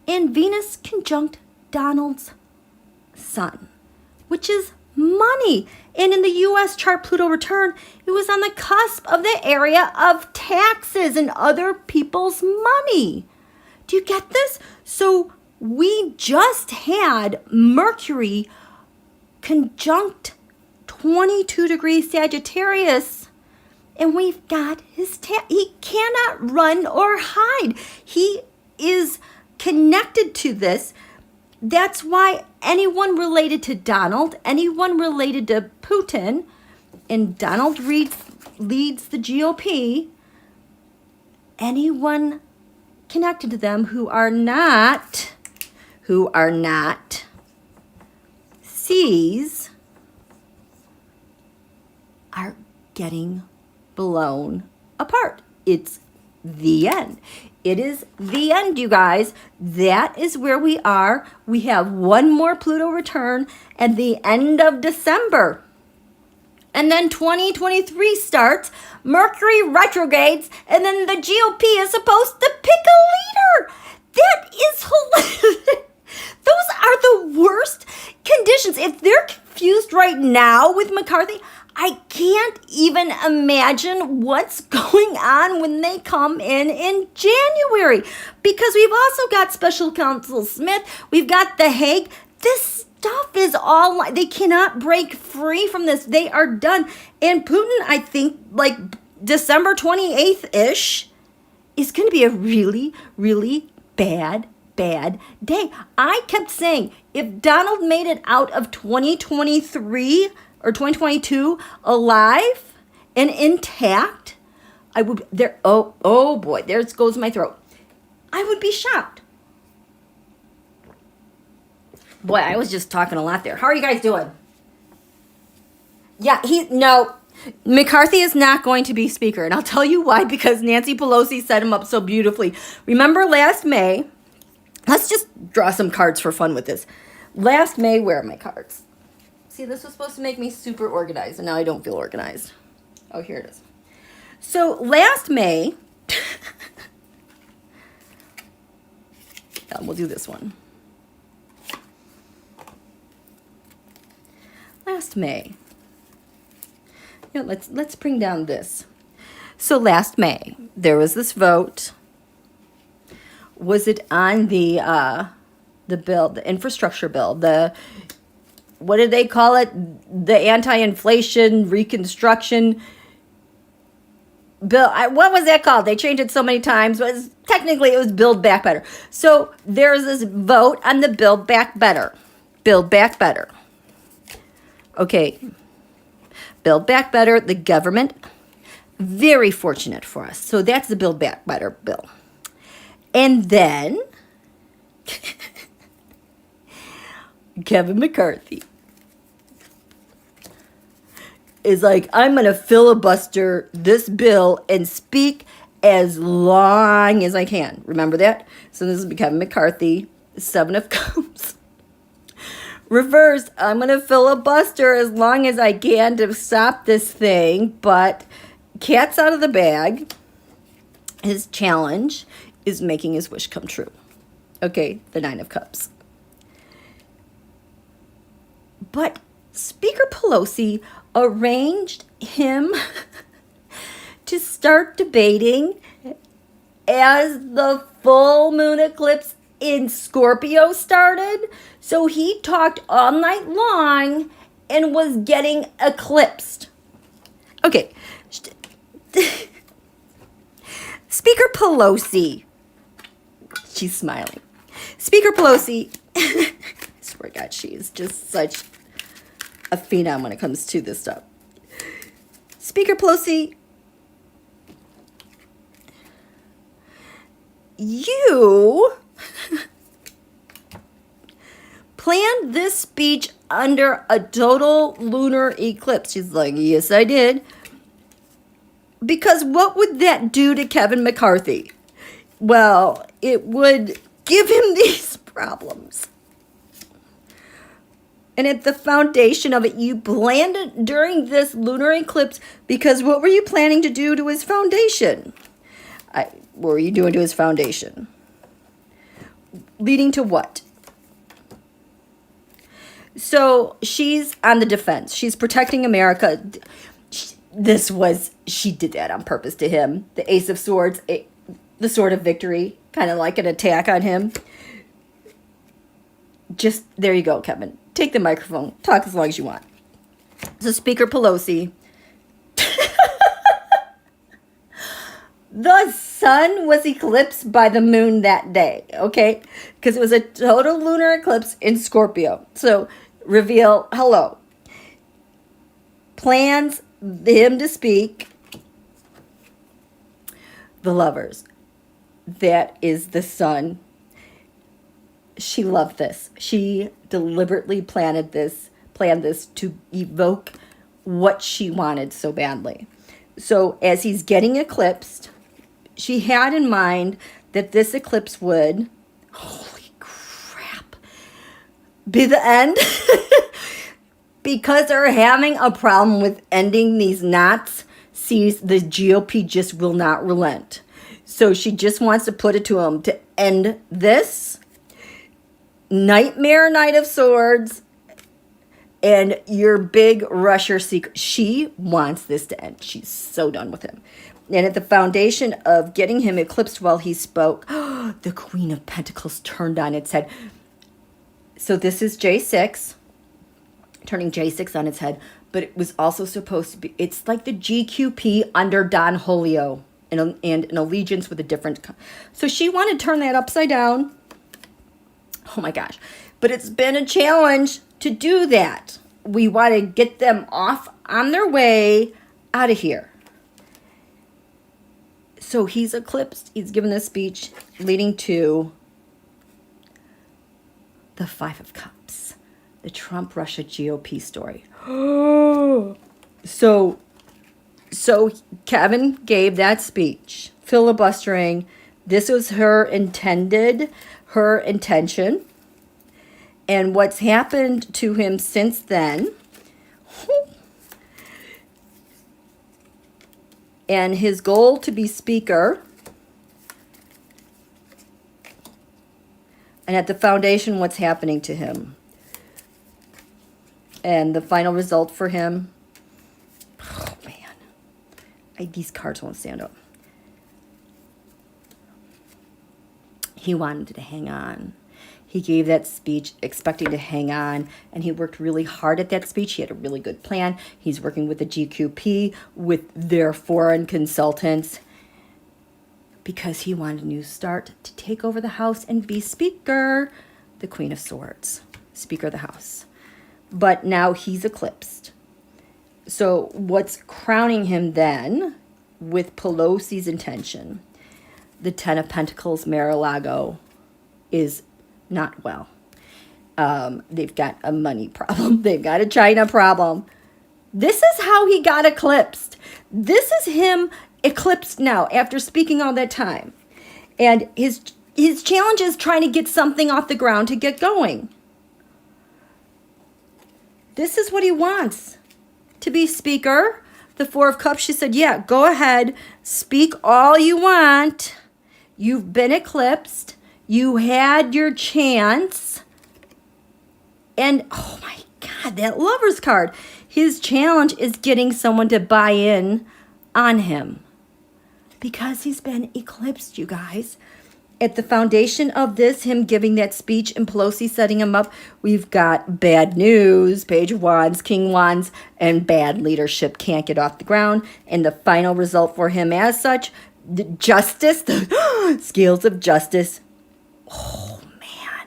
and Venus conjunct Donald's sun, which is money. And in the U.S. chart Pluto return, it was on the cusp of the area of taxes and other people's money. Do you get this? So we just had Mercury conjunct 22 degrees Sagittarius, and we've got his he cannot run or hide. He is connected to this. That's why anyone related to Donald, anyone related to Putin, and Donald leads the GOP, anyone connected to them who are not C's are getting blown apart. It's the end. It is the end, you guys. That is where we are. We have one more Pluto return at the end of December. And then 2023 starts, Mercury retrogrades, and then the GOP is supposed to pick a leader. That is hilarious. Those are the worst conditions. If they're confused right now with McCarthy, I can't even imagine what's going on when they come in January. Because we've also got Special Counsel Smith. We've got the Hague. This stuff is all, they cannot break free from this. They are done. And Putin, I think, like December 28th-ish, is going to be a really, really bad day. I kept saying, if Donald made it out of 2023 or 2022 alive and intact, I would, oh boy, there goes my throat. I would be shocked. Boy, I was just talking a lot there. How are you guys doing? Yeah, no, McCarthy is not going to be speaker. And I'll tell you why, because Nancy Pelosi set him up so beautifully. Remember last May, let's just draw some cards for fun with this. Last May, where are my cards? See, this was supposed to make me super organized, and now I don't feel organized. Oh, here it is. So last May, we'll do this one. Last May, let's bring down this. So last May, there was this vote. Was it on the bill, the infrastructure bill, what did they call it? The anti-inflation reconstruction bill. What was that called? They changed it so many times, but technically it was Build Back Better. So there's this vote on the Build Back Better. Build Back Better. Okay. Build Back Better, the government, very fortunate for us. So that's the Build Back Better bill. And then Kevin McCarthy is like, I'm going to filibuster this bill and speak as long as I can. Remember that? So this is Kevin McCarthy, 7 of Cups. Reversed, I'm going to filibuster as long as I can to stop this thing, but cat's out of the bag. His challenge is making his wish come true. Okay, the 9 of Cups. But Speaker Pelosi arranged him to start debating as the full moon eclipse in Scorpio started. So he talked all night long and was getting eclipsed. Okay. Speaker Pelosi. She's smiling. Speaker Pelosi. I swear to God, she is just such a phenom when it comes to this stuff. Speaker Pelosi, you planned this speech under a total lunar eclipse. She's like, yes, I did. Because what would that do to Kevin McCarthy? Well, it would give him these problems. And at the foundation of it, you planned it during this lunar eclipse because what were you planning to do to his foundation? What were you doing to his foundation? Leading to what? So she's on the defense. She's protecting America. She did that on purpose to him. The Ace of Swords, the Sword of Victory, kind of like an attack on him. Just, there you go, Kevin. Take the microphone. Talk as long as you want. So Speaker Pelosi. The sun was eclipsed by the moon that day, okay? Because it was a total lunar eclipse in Scorpio. So, reveal, hello. Plans him to speak. The lovers. That is the sun. She loved this. She deliberately planned this to evoke what she wanted so badly. So as he's getting eclipsed, she had in mind that this eclipse would, holy crap, be the end. Because they're having a problem with ending these knots, sees the GOP just will not relent. So she just wants to put it to him to end this nightmare Knight of Swords and your big Russia secret. She wants this to end. She's so done with him. And at the foundation of getting him eclipsed while he spoke, the Queen of Pentacles turned on its head. So this is J6, turning J6 on its head, but it was also supposed to be, it's like the GQP under Don Julio and an allegiance with a different, so she wanted to turn that upside down. Oh my gosh. But it's been a challenge to do that. We want to get them off on their way out of here. So he's eclipsed. He's given this speech leading to the Five of Cups, the Trump-Russia GOP story. So Kevin gave that speech, filibustering. This was her intention. And what's happened to him since then, and his goal to be speaker, and at the foundation, what's happening to him, and the final result for him. Oh man, these cards won't stand up. He wanted to hang on. He gave that speech expecting to hang on, and he worked really hard at that speech. He had a really good plan. He's working with the GQP, with their foreign consultants, because he wanted a new start to take over the House and be Speaker, the Queen of Swords, Speaker of the House. But now he's eclipsed. So what's crowning him then, with Pelosi's intention, the Ten of Pentacles, Mar-a-Lago, is not well. They've got a money problem. They've got a China problem. This is how he got eclipsed. This is him eclipsed now after speaking all that time. And his challenge is trying to get something off the ground to get going. This is what he wants. To be speaker. The Four of Cups, she said, yeah, go ahead. Speak all you want. You've been eclipsed. You had your chance. And, oh my God, God, that Lover's card. His challenge is getting someone to buy in on him because he's been eclipsed, you guys. At the foundation of this, him giving that speech and Pelosi setting him up, we've got bad news, Page of Wands, King Wands, and bad leadership can't get off the ground. And the final result for him as such, the justice, the scales of justice. Oh, man.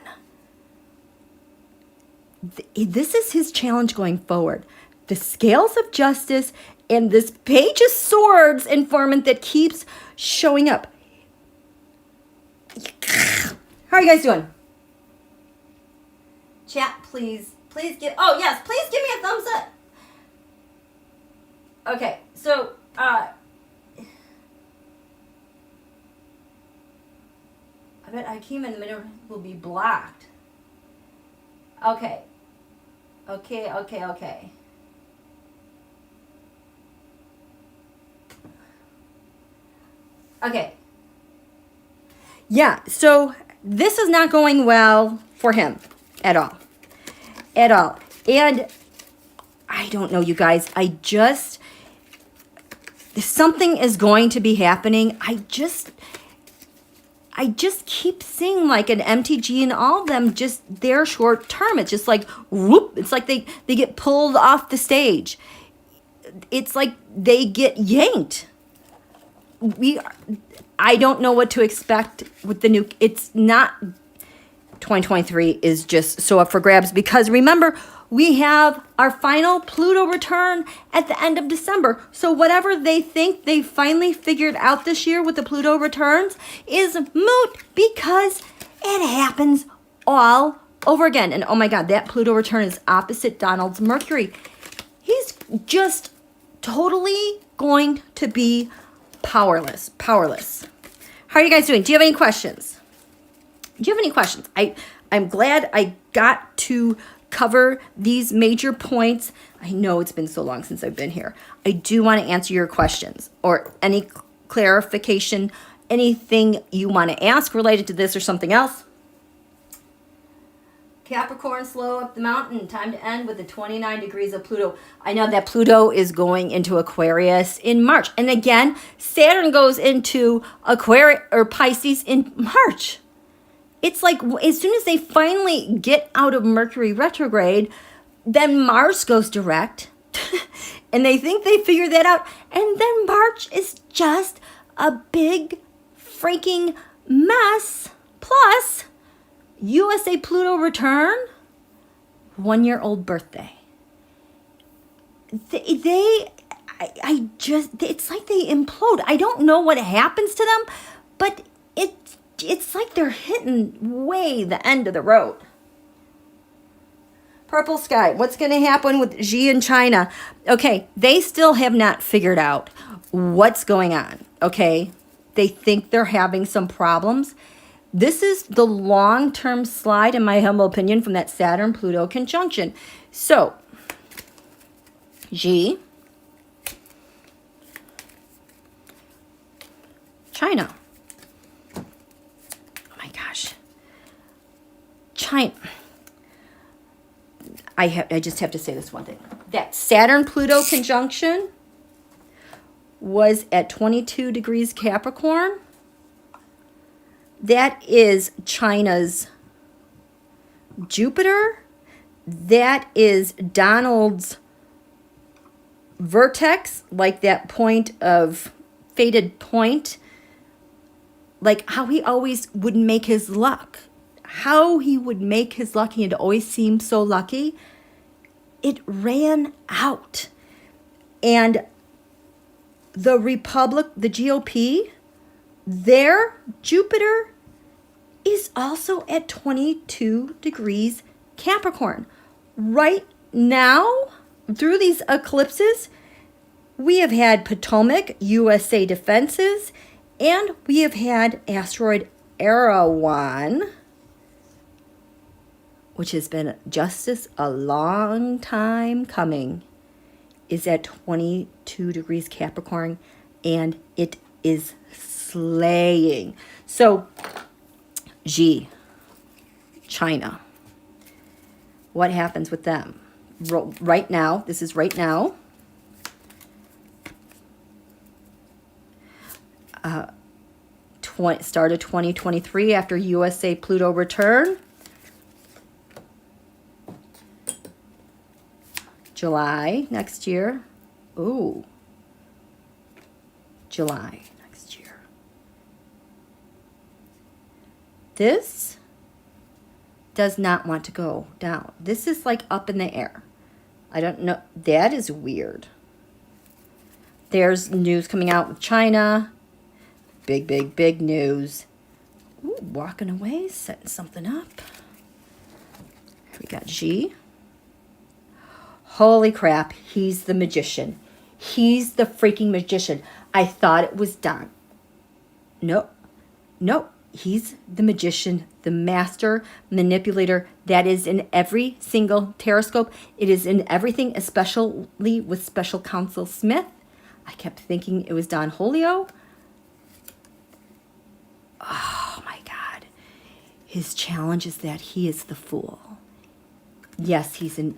This is his challenge going forward. The scales of justice and this Page of Swords informant that keeps showing up. How are you guys doing? Chat, please. Please give... Oh, yes. Please give me a thumbs up. Okay. So, I bet Akeem in the middle will be blocked. Okay. Okay. Okay. Yeah, so this is not going well for him at all. At all. And I don't know, you guys. Something is going to be happening. I just keep seeing like an MTG and all of them just they're short term. It's just like whoop. It's like they get pulled off the stage. It's like they get yanked. I don't know what to expect with the new. It's not 2023 is just so up for grabs because remember we have our final Pluto return at the end of December. So whatever they think they finally figured out this year with the Pluto returns is moot because it happens all over again. And oh my God, that Pluto return is opposite Donald's Mercury. He's just totally going to be powerless. How are you guys doing? Do you have any questions? I'm glad I got to cover these major points. I know it's been so long since I've been here. I do want to answer your questions or any clarification, anything you want to ask related to this or something else. Capricorn, slow up the mountain. Time to end with the 29 degrees of Pluto. I know that Pluto is going into Aquarius in March. And again, Saturn goes into Aquarius or Pisces in March. It's like as soon as they finally get out of Mercury retrograde, then Mars goes direct. And they think they figured that out. And then March is just a big freaking mess. Plus, USA Pluto return, 1-year-old birthday. It's like they implode. I don't know what happens to them, but it's like they're hitting way the end of the road. Purple sky. What's going to happen with Xi in China? Okay, they still have not figured out what's going on. Okay, they think they're having some problems. This is the long-term slide, in my humble opinion, from that Saturn-Pluto conjunction. So, Xi, China. Oh my gosh. China. I just have to say this one thing. That Saturn-Pluto conjunction was at 22 degrees Capricorn. That is China's Jupiter. That is Donald's vertex, like that point of fated point. Like how he always would make his luck. How he would make his luck. He'd always seem so lucky. It ran out. And the Republic, the GOP, their Jupiter is also at 22 degrees Capricorn. Right now, through these eclipses, we have had Potomac, USA defenses, and we have had asteroid Erawan, which has been justice a long time coming, is at 22 degrees Capricorn, and it is slaying. So, Xi, China, what happens with them? right now. This is right now. Start of 2023 after USA Pluto return. July next year. Ooh. July next year. This does not want to go down. This is like up in the air. I don't know. That is weird. There's news coming out with China. Big, big, big news. Ooh, walking away, setting something up. We got G. Holy crap, he's the magician. He's the freaking magician. I thought it was done. Nope. Nope. He's the magician, the master manipulator that is in every single taroscope. It is in everything, especially with Special Counsel Smith. I kept thinking it was Don Julio. Oh my God. His challenge is that he is the fool. Yes, he's an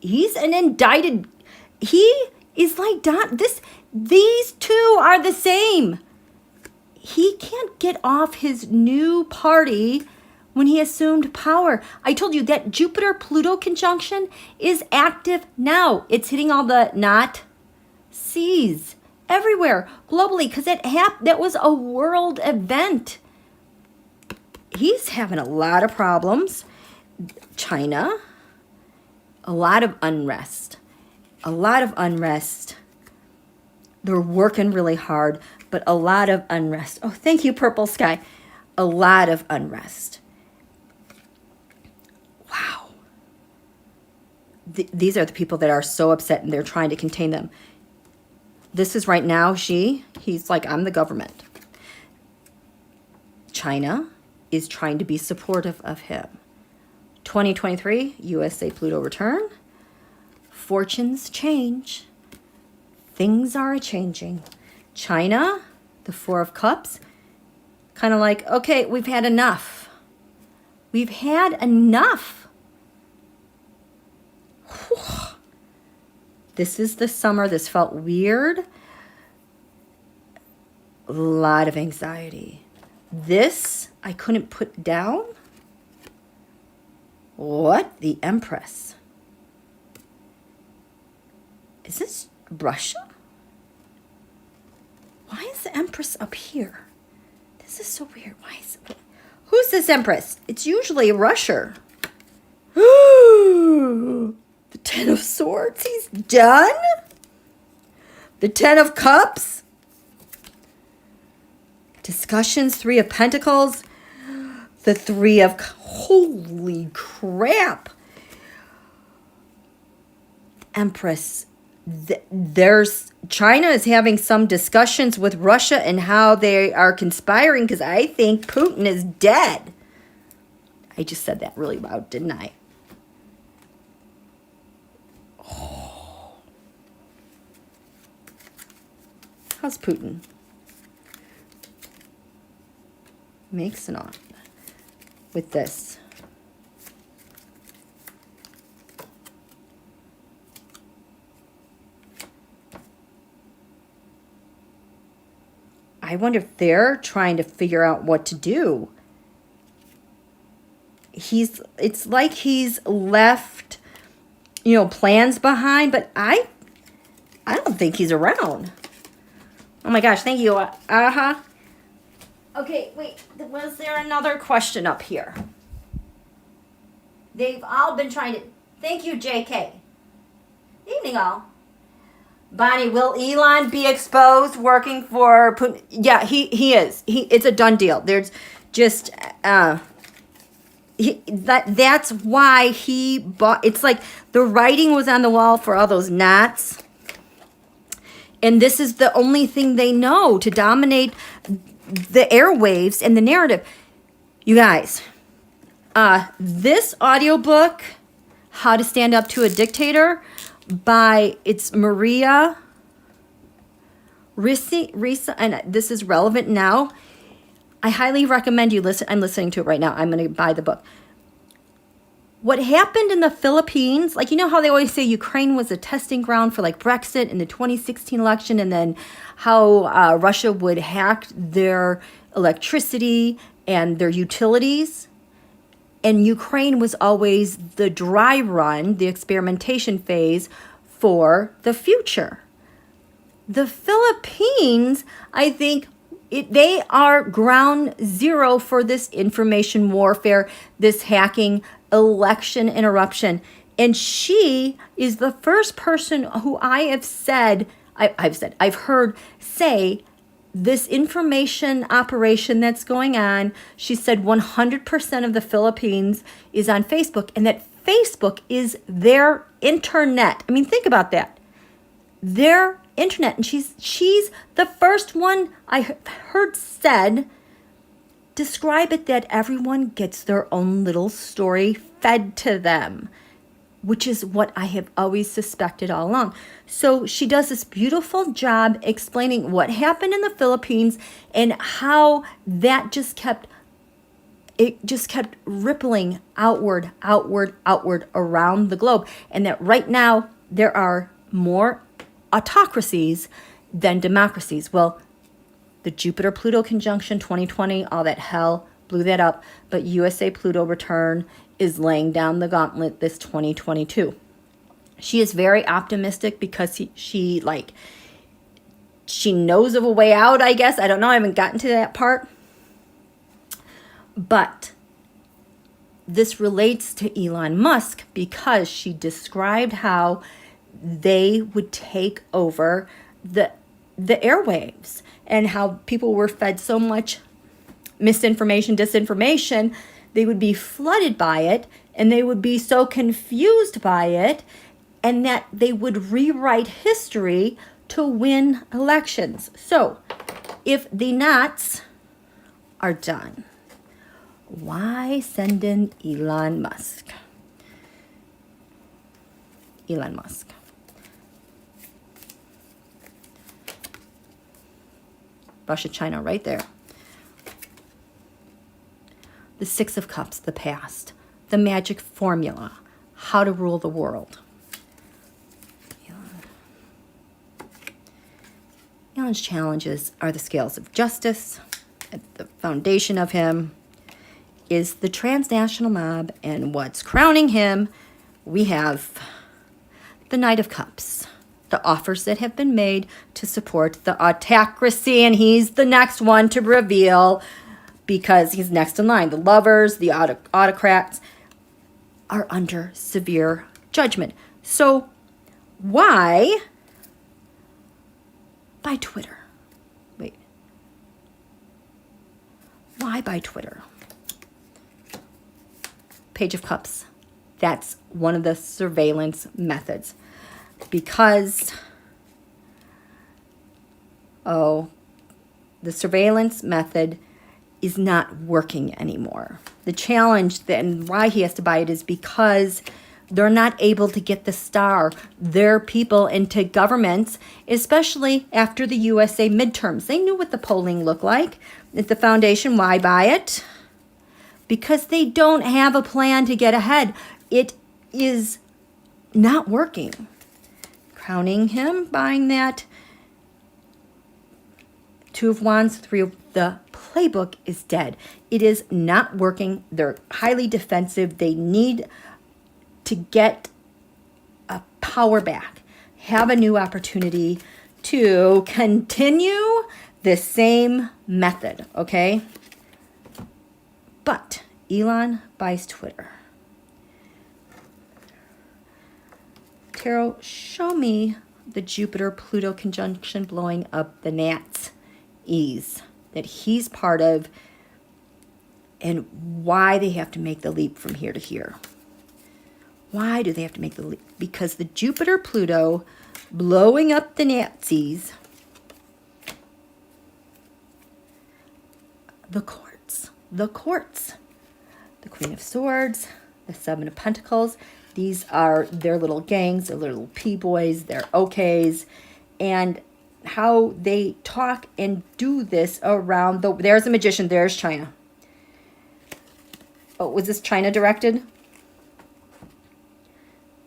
indicted. He is like Don. These two are the same. He can't get off his new party when he assumed power. I told you that Jupiter Pluto conjunction is active now. It's hitting all the not C's everywhere globally because that was a world event. He's having a lot of problems. China, a lot of unrest. A lot of unrest. They're working really hard, but a lot of unrest. Oh, thank you, Purple Sky. A lot of unrest. Wow. These are the people that are so upset and they're trying to contain them. This is right now, he's like, I'm the government. China is trying to be supportive of him. 2023, USA Pluto return. Fortunes change. Things are changing. China, the Four of Cups, kind of like, okay, we've had enough. We've had enough. Whew. This is the summer. This felt weird. A lot of anxiety. This I couldn't put down. What? The Empress. Is this Russia? Why is the Empress up here? This is so weird. Why is it? Who's this Empress? It's usually Russia. The Ten of Swords. He's done. The Ten of Cups. Discussions. Three of Pentacles. The Three of... Holy crap. Empress. There's... China is having some discussions with Russia and how they are conspiring because I think Putin is dead. I just said that really loud, didn't I? Oh. How's Putin? Makes it on with this. I wonder if they're trying to figure out what to do. It's like he's left, plans behind, but I don't think he's around. Oh my gosh, thank you. Okay, wait, was there another question up here? They've all been trying to, thank you, JK. Evening all. Bonnie, will Elon be exposed working for Putin? Yeah, he is. It's a done deal. There's just that's why he bought. It's like the writing was on the wall for all those knots, and this is the only thing they know to dominate the airwaves and the narrative. You guys, this audiobook, How to Stand Up to a Dictator, it's MRissa, and this is relevant now. I highly recommend you listen. I'm listening to it right now. I'm going to buy the book. what happened in the Philippines, like, you know how they always say Ukraine was a testing ground for like Brexit in the 2016 election, and then how Russia would hack their electricity and their utilities? And Ukraine was always the dry run, the experimentation phase for the future. The Philippines, I think, they are ground zero for this information warfare, this hacking, election interruption. And she is the first person who I've heard say this information operation that's going on. She said 100% of the Philippines is on Facebook, and that Facebook is their internet. I mean, think about that. Their internet. And she's the first one I heard said, describe it that everyone gets their own little story fed to them, which is what I have always suspected all along. So she does this beautiful job explaining what happened in the Philippines and how that just kept rippling outward around the globe. And that right now there are more autocracies than democracies. Well, the Jupiter Pluto conjunction 2020, all that hell blew that up, but USA Pluto return is laying down the gauntlet this 2022. She is very optimistic because she knows of a way out, I guess. I don't know, I haven't gotten to that part. But this relates to Elon Musk because she described how they would take over the airwaves and how people were fed so much misinformation, disinformation, they would be flooded by it and they would be so confused by it, and that they would rewrite history to win elections. So if the knots are done, why send in Elon Musk? Elon Musk. Russia, China, right there. The Six of Cups, the past. The magic formula, how to rule the world. Elon's challenges are the scales of justice. At the foundation of him is the transnational mob, and what's crowning him, we have the Knight of Cups. The offers that have been made to support the autocracy, and he's the next one to reveal because he's next in line. The lovers, the autocrats are under severe judgment. So why buy Twitter? Wait. Why buy Twitter? Page of Cups. That's one of the surveillance methods. Because, the surveillance method is not working anymore. The challenge and why he has to buy it is because they're not able to get their people into governments, especially after the USA midterms. They knew what the polling looked like at the foundation. Why buy it? Because they don't have a plan to get ahead. It is not working. Crowning him, buying that. Two of Wands, Three of the playbook is dead. It is not working. They're highly defensive. They need to get a power back, have a new opportunity to continue the same method, okay? But Elon buys Twitter. Tarot, show me the Jupiter-Pluto conjunction blowing up the gnat's ease that he's part of and why they have to make the leap from here to here. Why do they have to make the leap? Because the Jupiter-Pluto blowing up the Nazis, the courts, the Queen of Swords, the Seven of Pentacles. These are their little gangs, their little P-boys, their OKs, and how they talk and do this around the... There's a magician, there's China. Oh, was this China directed?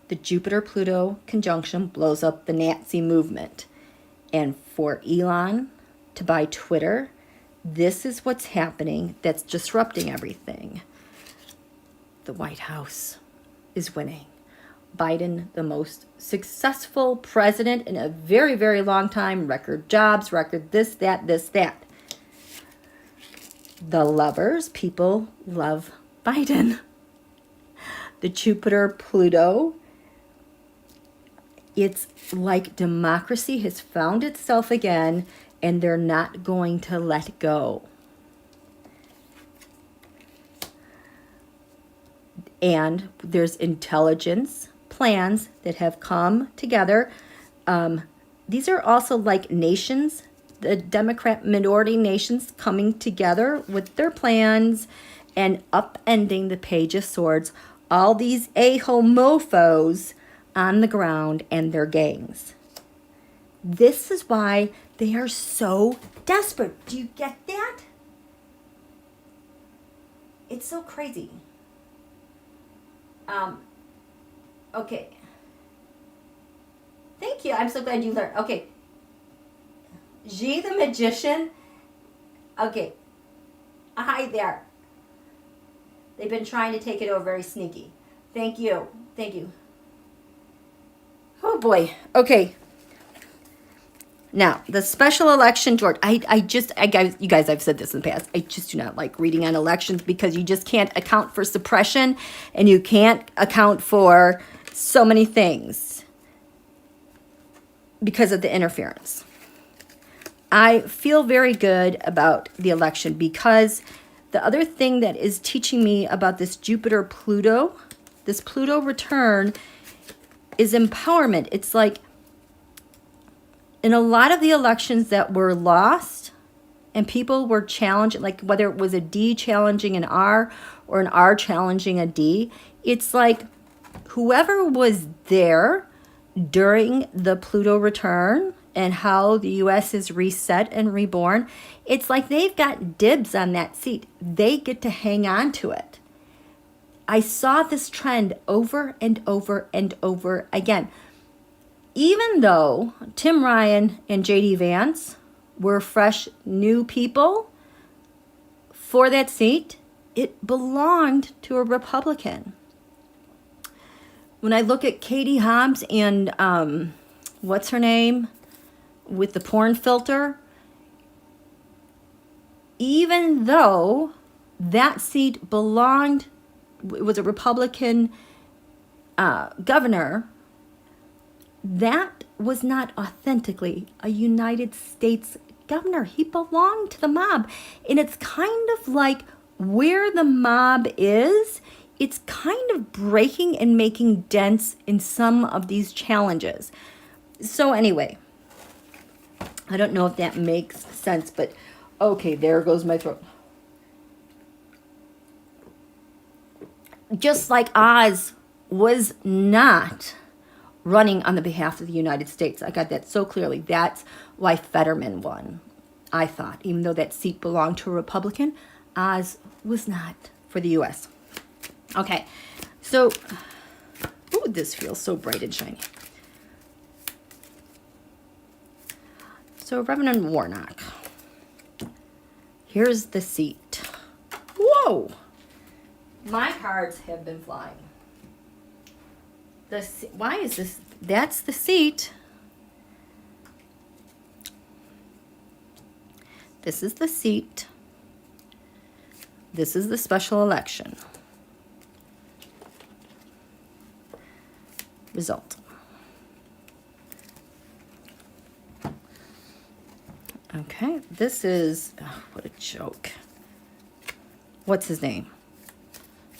the Jupiter-Pluto conjunction blows up the Nazi movement. And for Elon to buy Twitter, this is what's happening that's disrupting everything. The White House is winning. Biden, the most successful president in a very, very long time. Record jobs, record this, that, this, that. The lovers, people love Biden. The Jupiter-Pluto, it's like democracy has found itself again, and they're not going to let go. And there's intelligence plans that have come together. These are also like nations, the Democrat minority nations coming together with their plans and upending the Page of Swords, all these a-homofos on the ground and their gangs. This is why they are so desperate. Do you get that? It's so crazy. Okay. Thank you. I'm so glad you learned. Okay. G the Magician. Okay. Hi there. They've been trying to take it over very sneaky. Thank you. Thank you. Oh boy. Okay. Now, the special election, George, you guys, I've said this in the past. I just do not like reading on elections because you just can't account for suppression and you can't account for so many things because of the interference. I feel very good about the election because the other thing that is teaching me about this Jupiter-Pluto, this Pluto return, is empowerment. It's like, in a lot of the elections that were lost and people were challenged, like whether it was a D challenging an R or an R challenging a D, it's like whoever was there during the Pluto return and how the U.S. is reset and reborn, it's like they've got dibs on that seat. They get to hang on to it. I saw this trend over and over and over again. Even though Tim Ryan and J.D. Vance were fresh new people for that seat, it belonged to a Republican. When I look at Katie Hobbs and what's her name with the porn filter, even though that seat belonged, it was a Republican governor, that was not authentically a United States governor. He belonged to the mob. And it's kind of like where the mob is, it's kind of breaking and making dents in some of these challenges. So anyway, I don't know if that makes sense, but okay, there goes my throat. Just like Oz was not running on the behalf of the United States. I got that so clearly. That's why Fetterman won, I thought. Even though that seat belonged to a Republican, Oz was not for the U.S. Okay, so, ooh, this feels so bright and shiny. So, Reverend Warnock. Here's the seat. Whoa! My cards have been flying. Why is this? That's the seat. This is the seat. This is the special election. Result. Okay, this is, oh, what a joke. What's his name?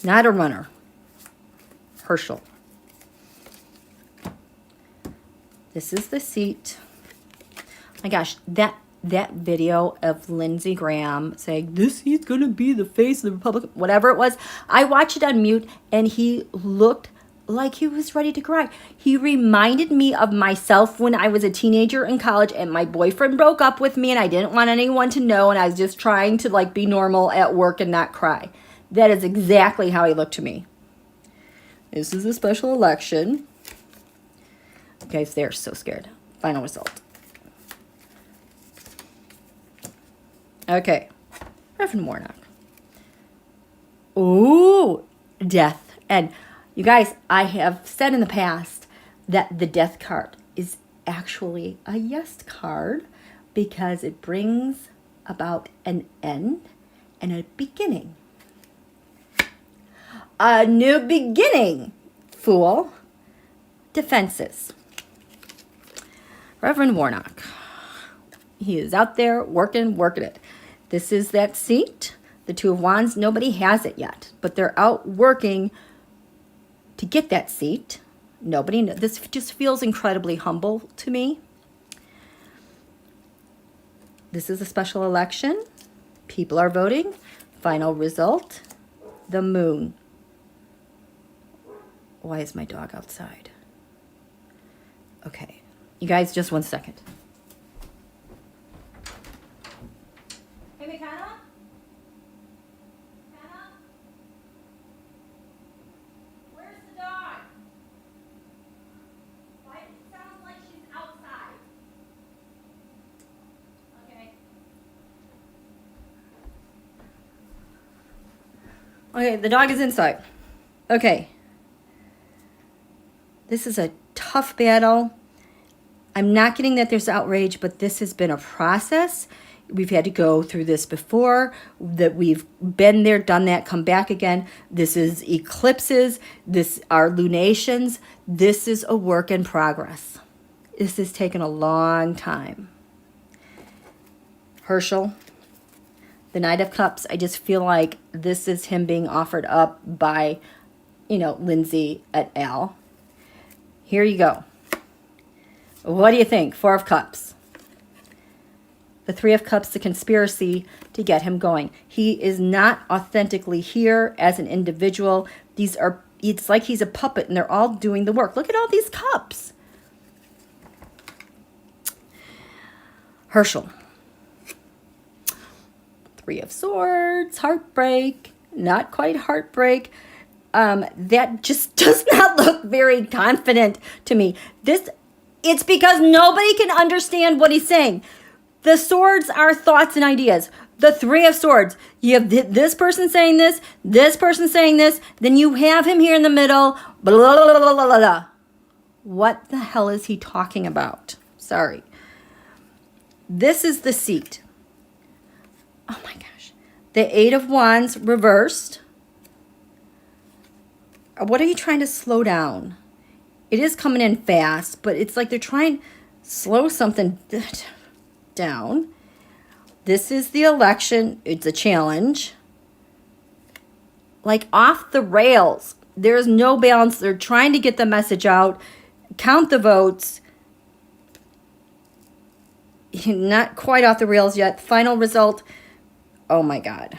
Not a runner. Herschel. This is the seat. My gosh, that video of Lindsey Graham saying, this seat's going to be the face of the Republican, whatever it was. I watched it on mute, and he looked like he was ready to cry. He reminded me of myself when I was a teenager in college, and my boyfriend broke up with me, and I didn't want anyone to know, and I was just trying to, like, be normal at work and not cry. That is exactly how he looked to me. This is a special election. Guys, they're so scared. Final result. Okay. Reverend Warnock. Ooh, death. And you guys, I have said in the past that the death card is actually a yes card because it brings about an end and a beginning. A new beginning, fool. Defenses. Reverend Warnock. He is out there working it. This is that seat. The Two of Wands, nobody has it yet, but they're out working to get that seat. Nobody knows. This just feels incredibly humble to me. This is a special election. People are voting. Final result, the moon. Why is my dog outside? Okay, you guys, just 1 second. Hey, McCarthy? Where's the dog? Why it sounds like she's outside. Okay, the dog is inside. Okay. This is a tough battle. I'm not getting that there's outrage, but this has been a process. We've had to go through this before, that we've been there, done that, come back again. This is eclipses. This are lunations. This is a work in progress. This has taken a long time. Herschel, the Knight of Cups, I just feel like this is him being offered up by, Lindsay et al. Here you go. What do you think? Four of Cups. The Three of Cups, the conspiracy to get him going. He is not authentically here as an individual. It's like he's a puppet and they're all doing the work. Look at all these cups. Herschel. Three of Swords, heartbreak, not quite heartbreak. That just does not look very confident to me. It's because nobody can understand what he's saying. The swords are thoughts and ideas. The Three of Swords, you have this person saying this person saying this, then you have him here in the middle, blah, blah, blah, blah, blah, blah. What the hell is he talking about? Sorry. This is the seat. Oh my gosh. The Eight of Wands reversed. What are you trying to slow down? It is coming in fast, but it's like they're trying to slow something down. This is the election. It's a challenge. Like off the rails. There's no balance. They're trying to get the message out. Count the votes. Not quite off the rails yet. Final result. Oh my God.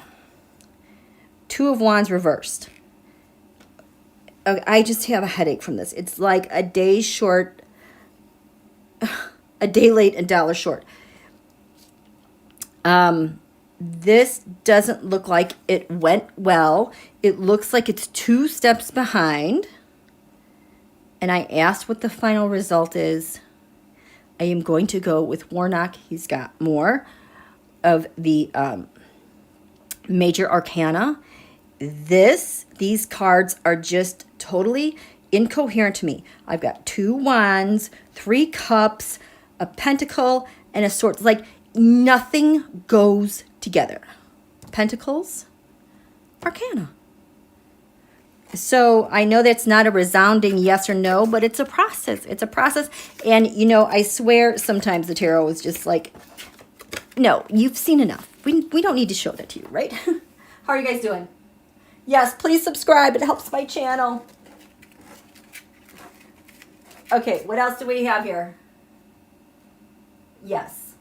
Two of Wands reversed. I just have a headache from this. It's like a day short, a day late, $1 short. This doesn't look like it went well. It looks like it's 2 steps behind. And I asked what the final result is. I am going to go with Warnock. He's got more of the major arcana. These cards are just totally incoherent to me. I've got 2 wands, 3 cups, a pentacle, and a sword. It's like nothing goes together. Pentacles, arcana. So I know that's not a resounding yes or no, but it's a process. It's a process. And, I swear sometimes the tarot is just like, no, you've seen enough. We don't need to show that to you, right? How are you guys doing? Yes, please subscribe. It helps my channel. Okay, what else do we have here? Yes.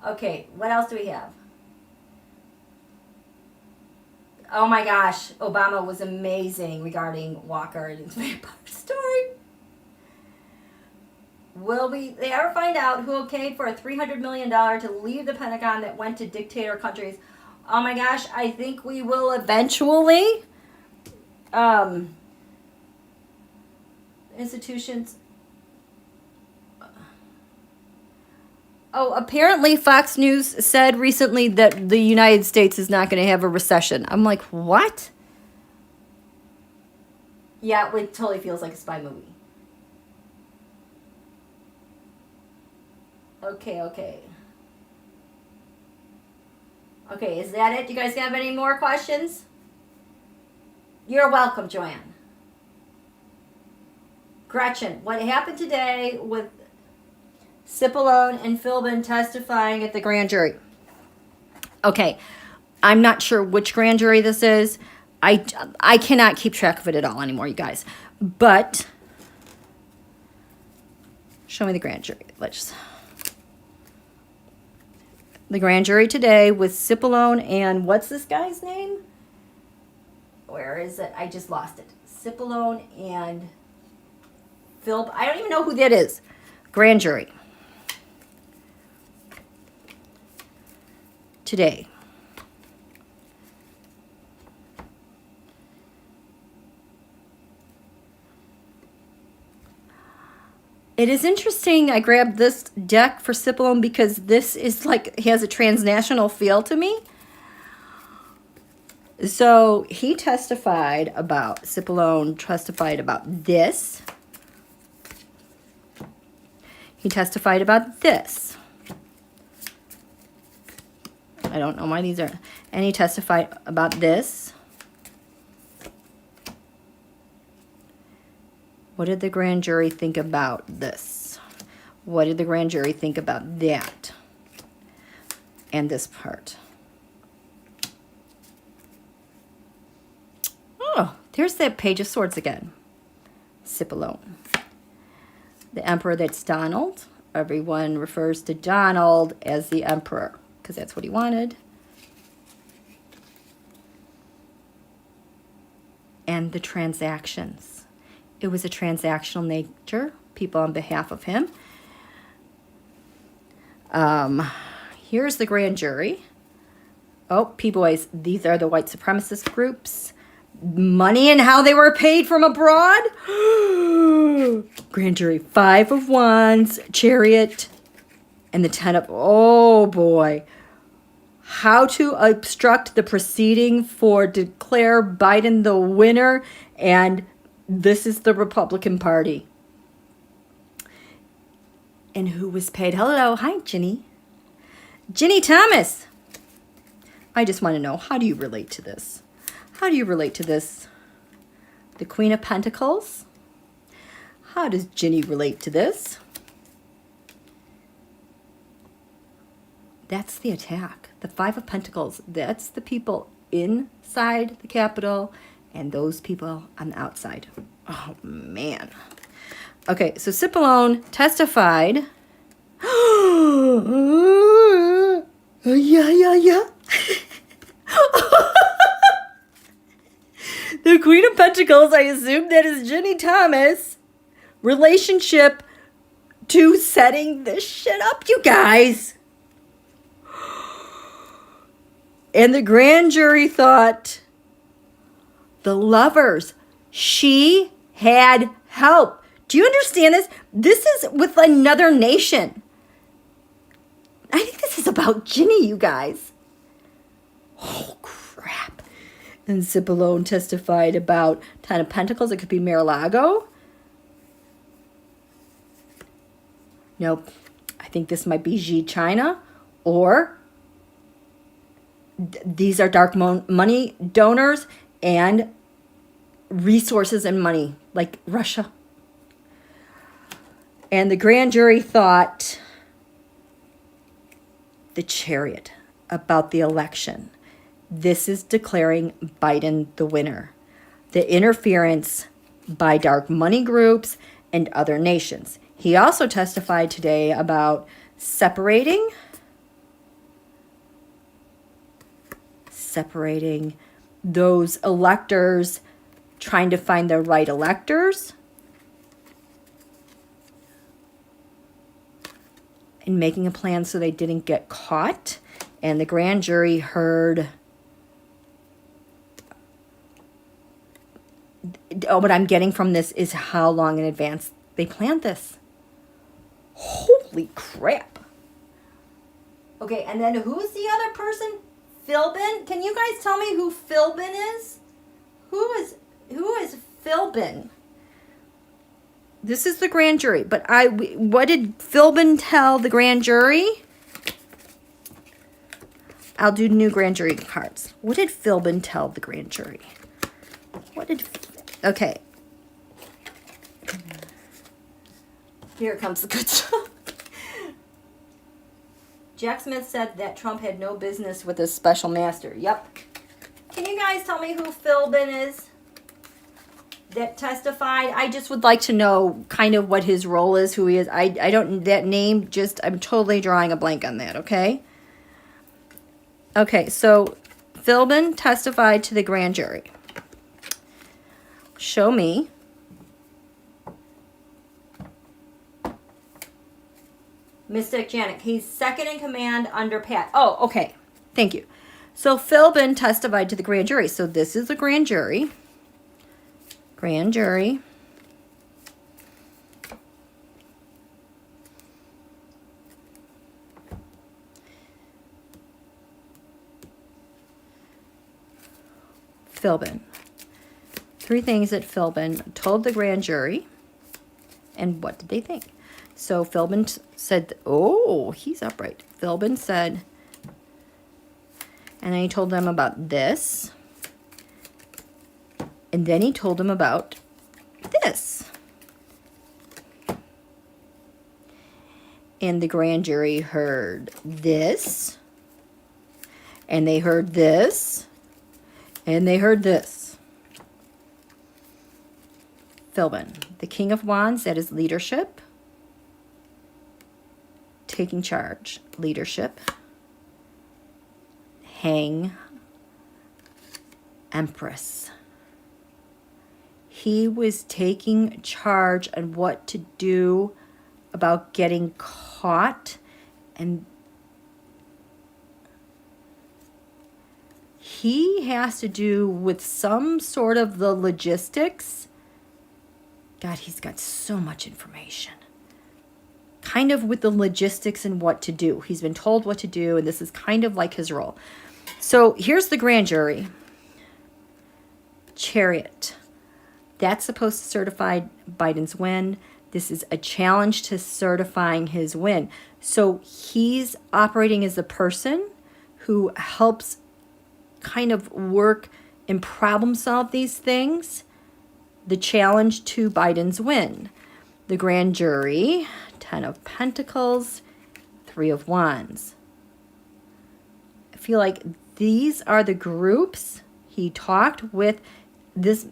Okay, what else do we have? Oh my gosh, Obama was amazing regarding Walker and his vampire story. Will they ever find out who okayed for a $300 million to leave the Pentagon that went to dictator countries? Oh my gosh, I think we will eventually. Institutions, Oh, apparently Fox News said recently that the United States is not going to have a recession. I'm like, what? Yeah, it totally feels like a spy movie. Okay. Okay, is that it? Do you guys have any more questions? You're welcome, Joanne. Gretchen, what happened today with Cippilone and Philbin testifying at the grand jury? Okay, I'm not sure which grand jury this is. I cannot keep track of it at all anymore, you guys. But show me the grand jury. The grand jury today with Cippilone and what's this guy's name? Where is it? I just lost it. Cippilone and Philbin. I don't even know who that is. Grand jury. Today. It is interesting. I grabbed this deck for Cippilone because this is like, has a transnational feel to me. So he testified about, Cippilone testified about this. He testified about this. I don't know why these are, and he testified about this. What did the grand jury think about this? What did the grand jury think about that? And this part. Oh, there's that Page of Swords again. Cippilone. The Emperor, that's Donald. Everyone refers to Donald as the Emperor because that's what he wanted. And the transactions. It was a transactional nature, people on behalf of him. Here's the grand jury. Oh, P-boys, these are the white supremacist groups. Money and how they were paid from abroad. Grand jury, 5 of Wands, Chariot, and the 10 of, oh boy. How to obstruct the proceeding for declare Biden the winner, and this is the Republican Party. And who was paid? Hello, hi, Ginny. Ginny Thomas. I just want to know, how do you relate to this? How do you relate to this? The Queen of Pentacles. How does Ginny relate to this? That's the attack. The 5 of Pentacles. That's the people inside the Capitol and those people on the outside. Oh, man. Okay, so Cippilone testified. Yeah. The Queen of Pentacles, I assume that is Ginny Thomas. Relationship to setting this shit up, you guys. And the grand jury thought, the lovers, she had help. Do you understand this? This is with another nation. I think this is about Ginny, you guys. Oh, crap. And Cippilone testified about 10 of Pentacles. It could be Mar-a-Lago. Nope. I think this might be Xi China. Or these are dark money donors and resources and money, like Russia. And the grand jury thought the Chariot about the election. This is declaring Biden the winner. The interference by dark money groups and other nations. He also testified today about separating those electors, trying to find the right electors, and making a plan so they didn't get caught. And the grand jury heard, what I'm getting from this is how long in advance they planned this. Holy crap. Okay, and then who's the other person? Philbin? Can you guys tell me who Philbin is? Who is Philbin? This is the grand jury, but what did Philbin tell the grand jury? I'll do new grand jury cards. What did Philbin tell the grand jury? Okay. Here comes the good stuff. Jack Smith said that Trump had no business with his special master. Yep. Can you guys tell me who Philbin is that testified? I just would like to know kind of what his role is, who he is. I don't, that name, just, I'm totally drawing a blank on that, okay? Okay, so Philbin testified to the grand jury. Show me. Mystic Janet, he's second in command under Pat. Oh, okay. Thank you. So Philbin testified to the grand jury. So this is the grand jury. Grand jury. Philbin. 3 things that Philbin told the grand jury. And what did they think? So Philbin said, oh, he's upright. Philbin said, and then he told them about this. And then he told them about this. And the grand jury heard this. And they heard this. And they heard this. Philbin, the King of Wands, that is leadership. Taking charge, leadership. Hang, Empress. He was taking charge on what to do about getting caught, and he has to do with some sort of the logistics. God, he's got so much information. Kind of with the logistics and what to do. He's been told what to do, and this is kind of like his role. So here's the grand jury. Chariot. That's supposed to certify Biden's win. This is a challenge to certifying his win. So he's operating as the person who helps kind of work and problem solve these things. The challenge to Biden's win. The grand jury, 10 of Pentacles, 3 of Wands. I feel like these are the groups he talked with. This,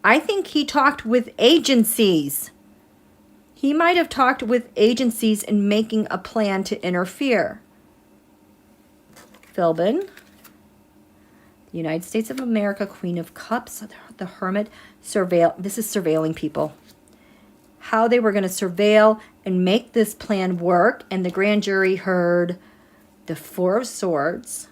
I think he talked with agencies. He might have talked with agencies in making a plan to interfere. Philbin, the United States of America, Queen of Cups, the Hermit, this is surveilling people. How they were going to surveil and make this plan work. And the grand jury heard the 4 of Swords.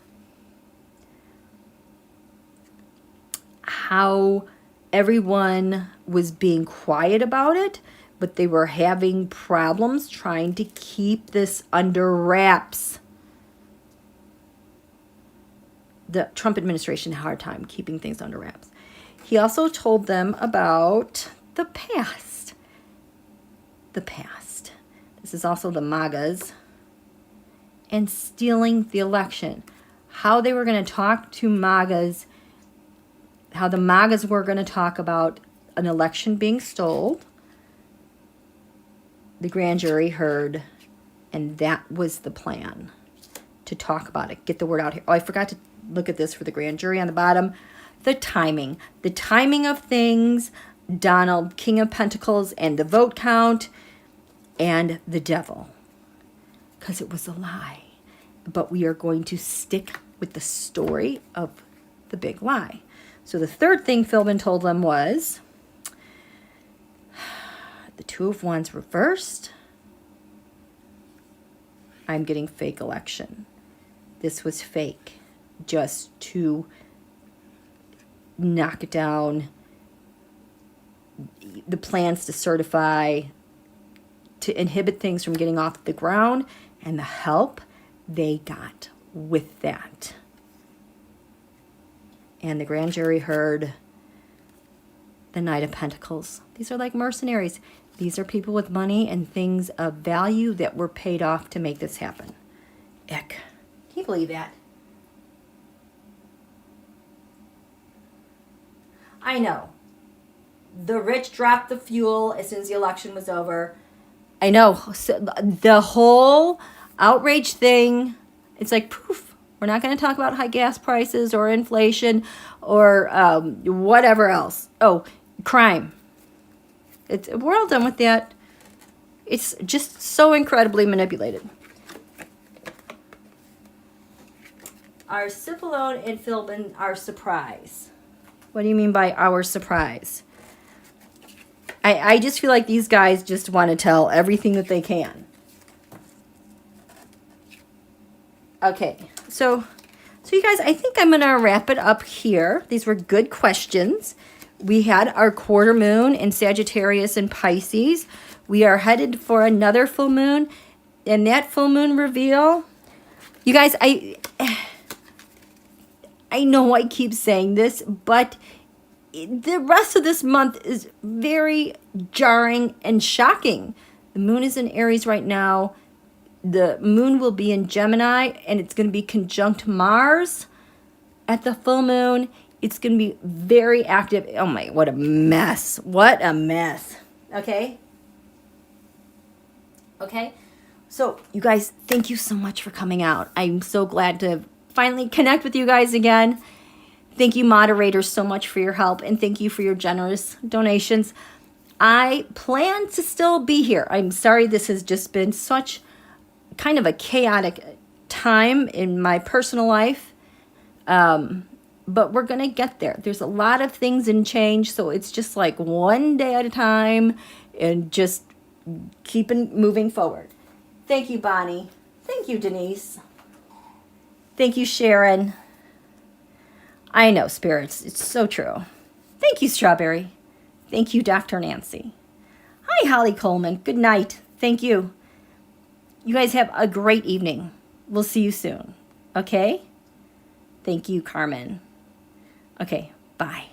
How everyone was being quiet about it, but they were having problems trying to keep this under wraps. The Trump administration had a hard time keeping things under wraps. He also told them about the past. The past. This is also the MAGAs. And stealing the election. How they were going to talk to MAGAs. How the MAGAs were going to talk about an election being stolen. The grand jury heard. And that was the plan. To talk about it. Get the word out here. Oh, I forgot to look at this for the grand jury on the bottom. The timing. The timing of things. Donald, King of Pentacles, and the vote count. And the devil, because it was a lie. But we are going to stick with the story of the big lie. So the third thing Philbin told them was the 2 of Wands reversed. I'm getting fake election. This was fake, just to knock down the plans to certify, to inhibit things from getting off the ground, and the help they got with that. And the grand jury heard the Knight of Pentacles. These are like mercenaries. These are people with money and things of value that were paid off to make this happen. Eck. Can you believe that? I know. The rich dropped the fuel as soon as the election was over. I know. So the whole outrage thing, it's like poof. We're not going to talk about high gas prices or inflation or whatever else. Oh, crime. We're all done with that. It's just so incredibly manipulated. Our Cippilone and Philbin are surprised. What do you mean by our surprise? I just feel like these guys just want to tell everything that they can. Okay, so you guys, I think I'm going to wrap it up here. These were good questions. We had our quarter moon in Sagittarius and Pisces. We are headed for another full moon. And that full moon reveal, you guys, I know I keep saying this, but the rest of this month is very jarring and shocking. The moon is in Aries right now. The moon will be in Gemini, and it's going to be conjunct Mars at the full moon. It's going to be very active. Oh my, what a mess. What a mess. Okay? Okay? So, you guys, thank you so much for coming out. I'm so glad to finally connect with you guys again. Thank you, moderators, so much for your help, and thank you for your generous donations. I plan to still be here. I'm sorry this has just been such kind of a chaotic time in my personal life, but we're going to get there. There's a lot of things in change, so it's just like one day at a time and just keeping moving forward. Thank you, Bonnie. Thank you, Denise. Thank you, Sharon. I know, spirits. It's so true. Thank you, Strawberry. Thank you, Dr. Nancy. Hi, Holly Coleman. Good night. Thank you. You guys have a great evening. We'll see you soon. Okay? Thank you, Carmen. Okay, bye.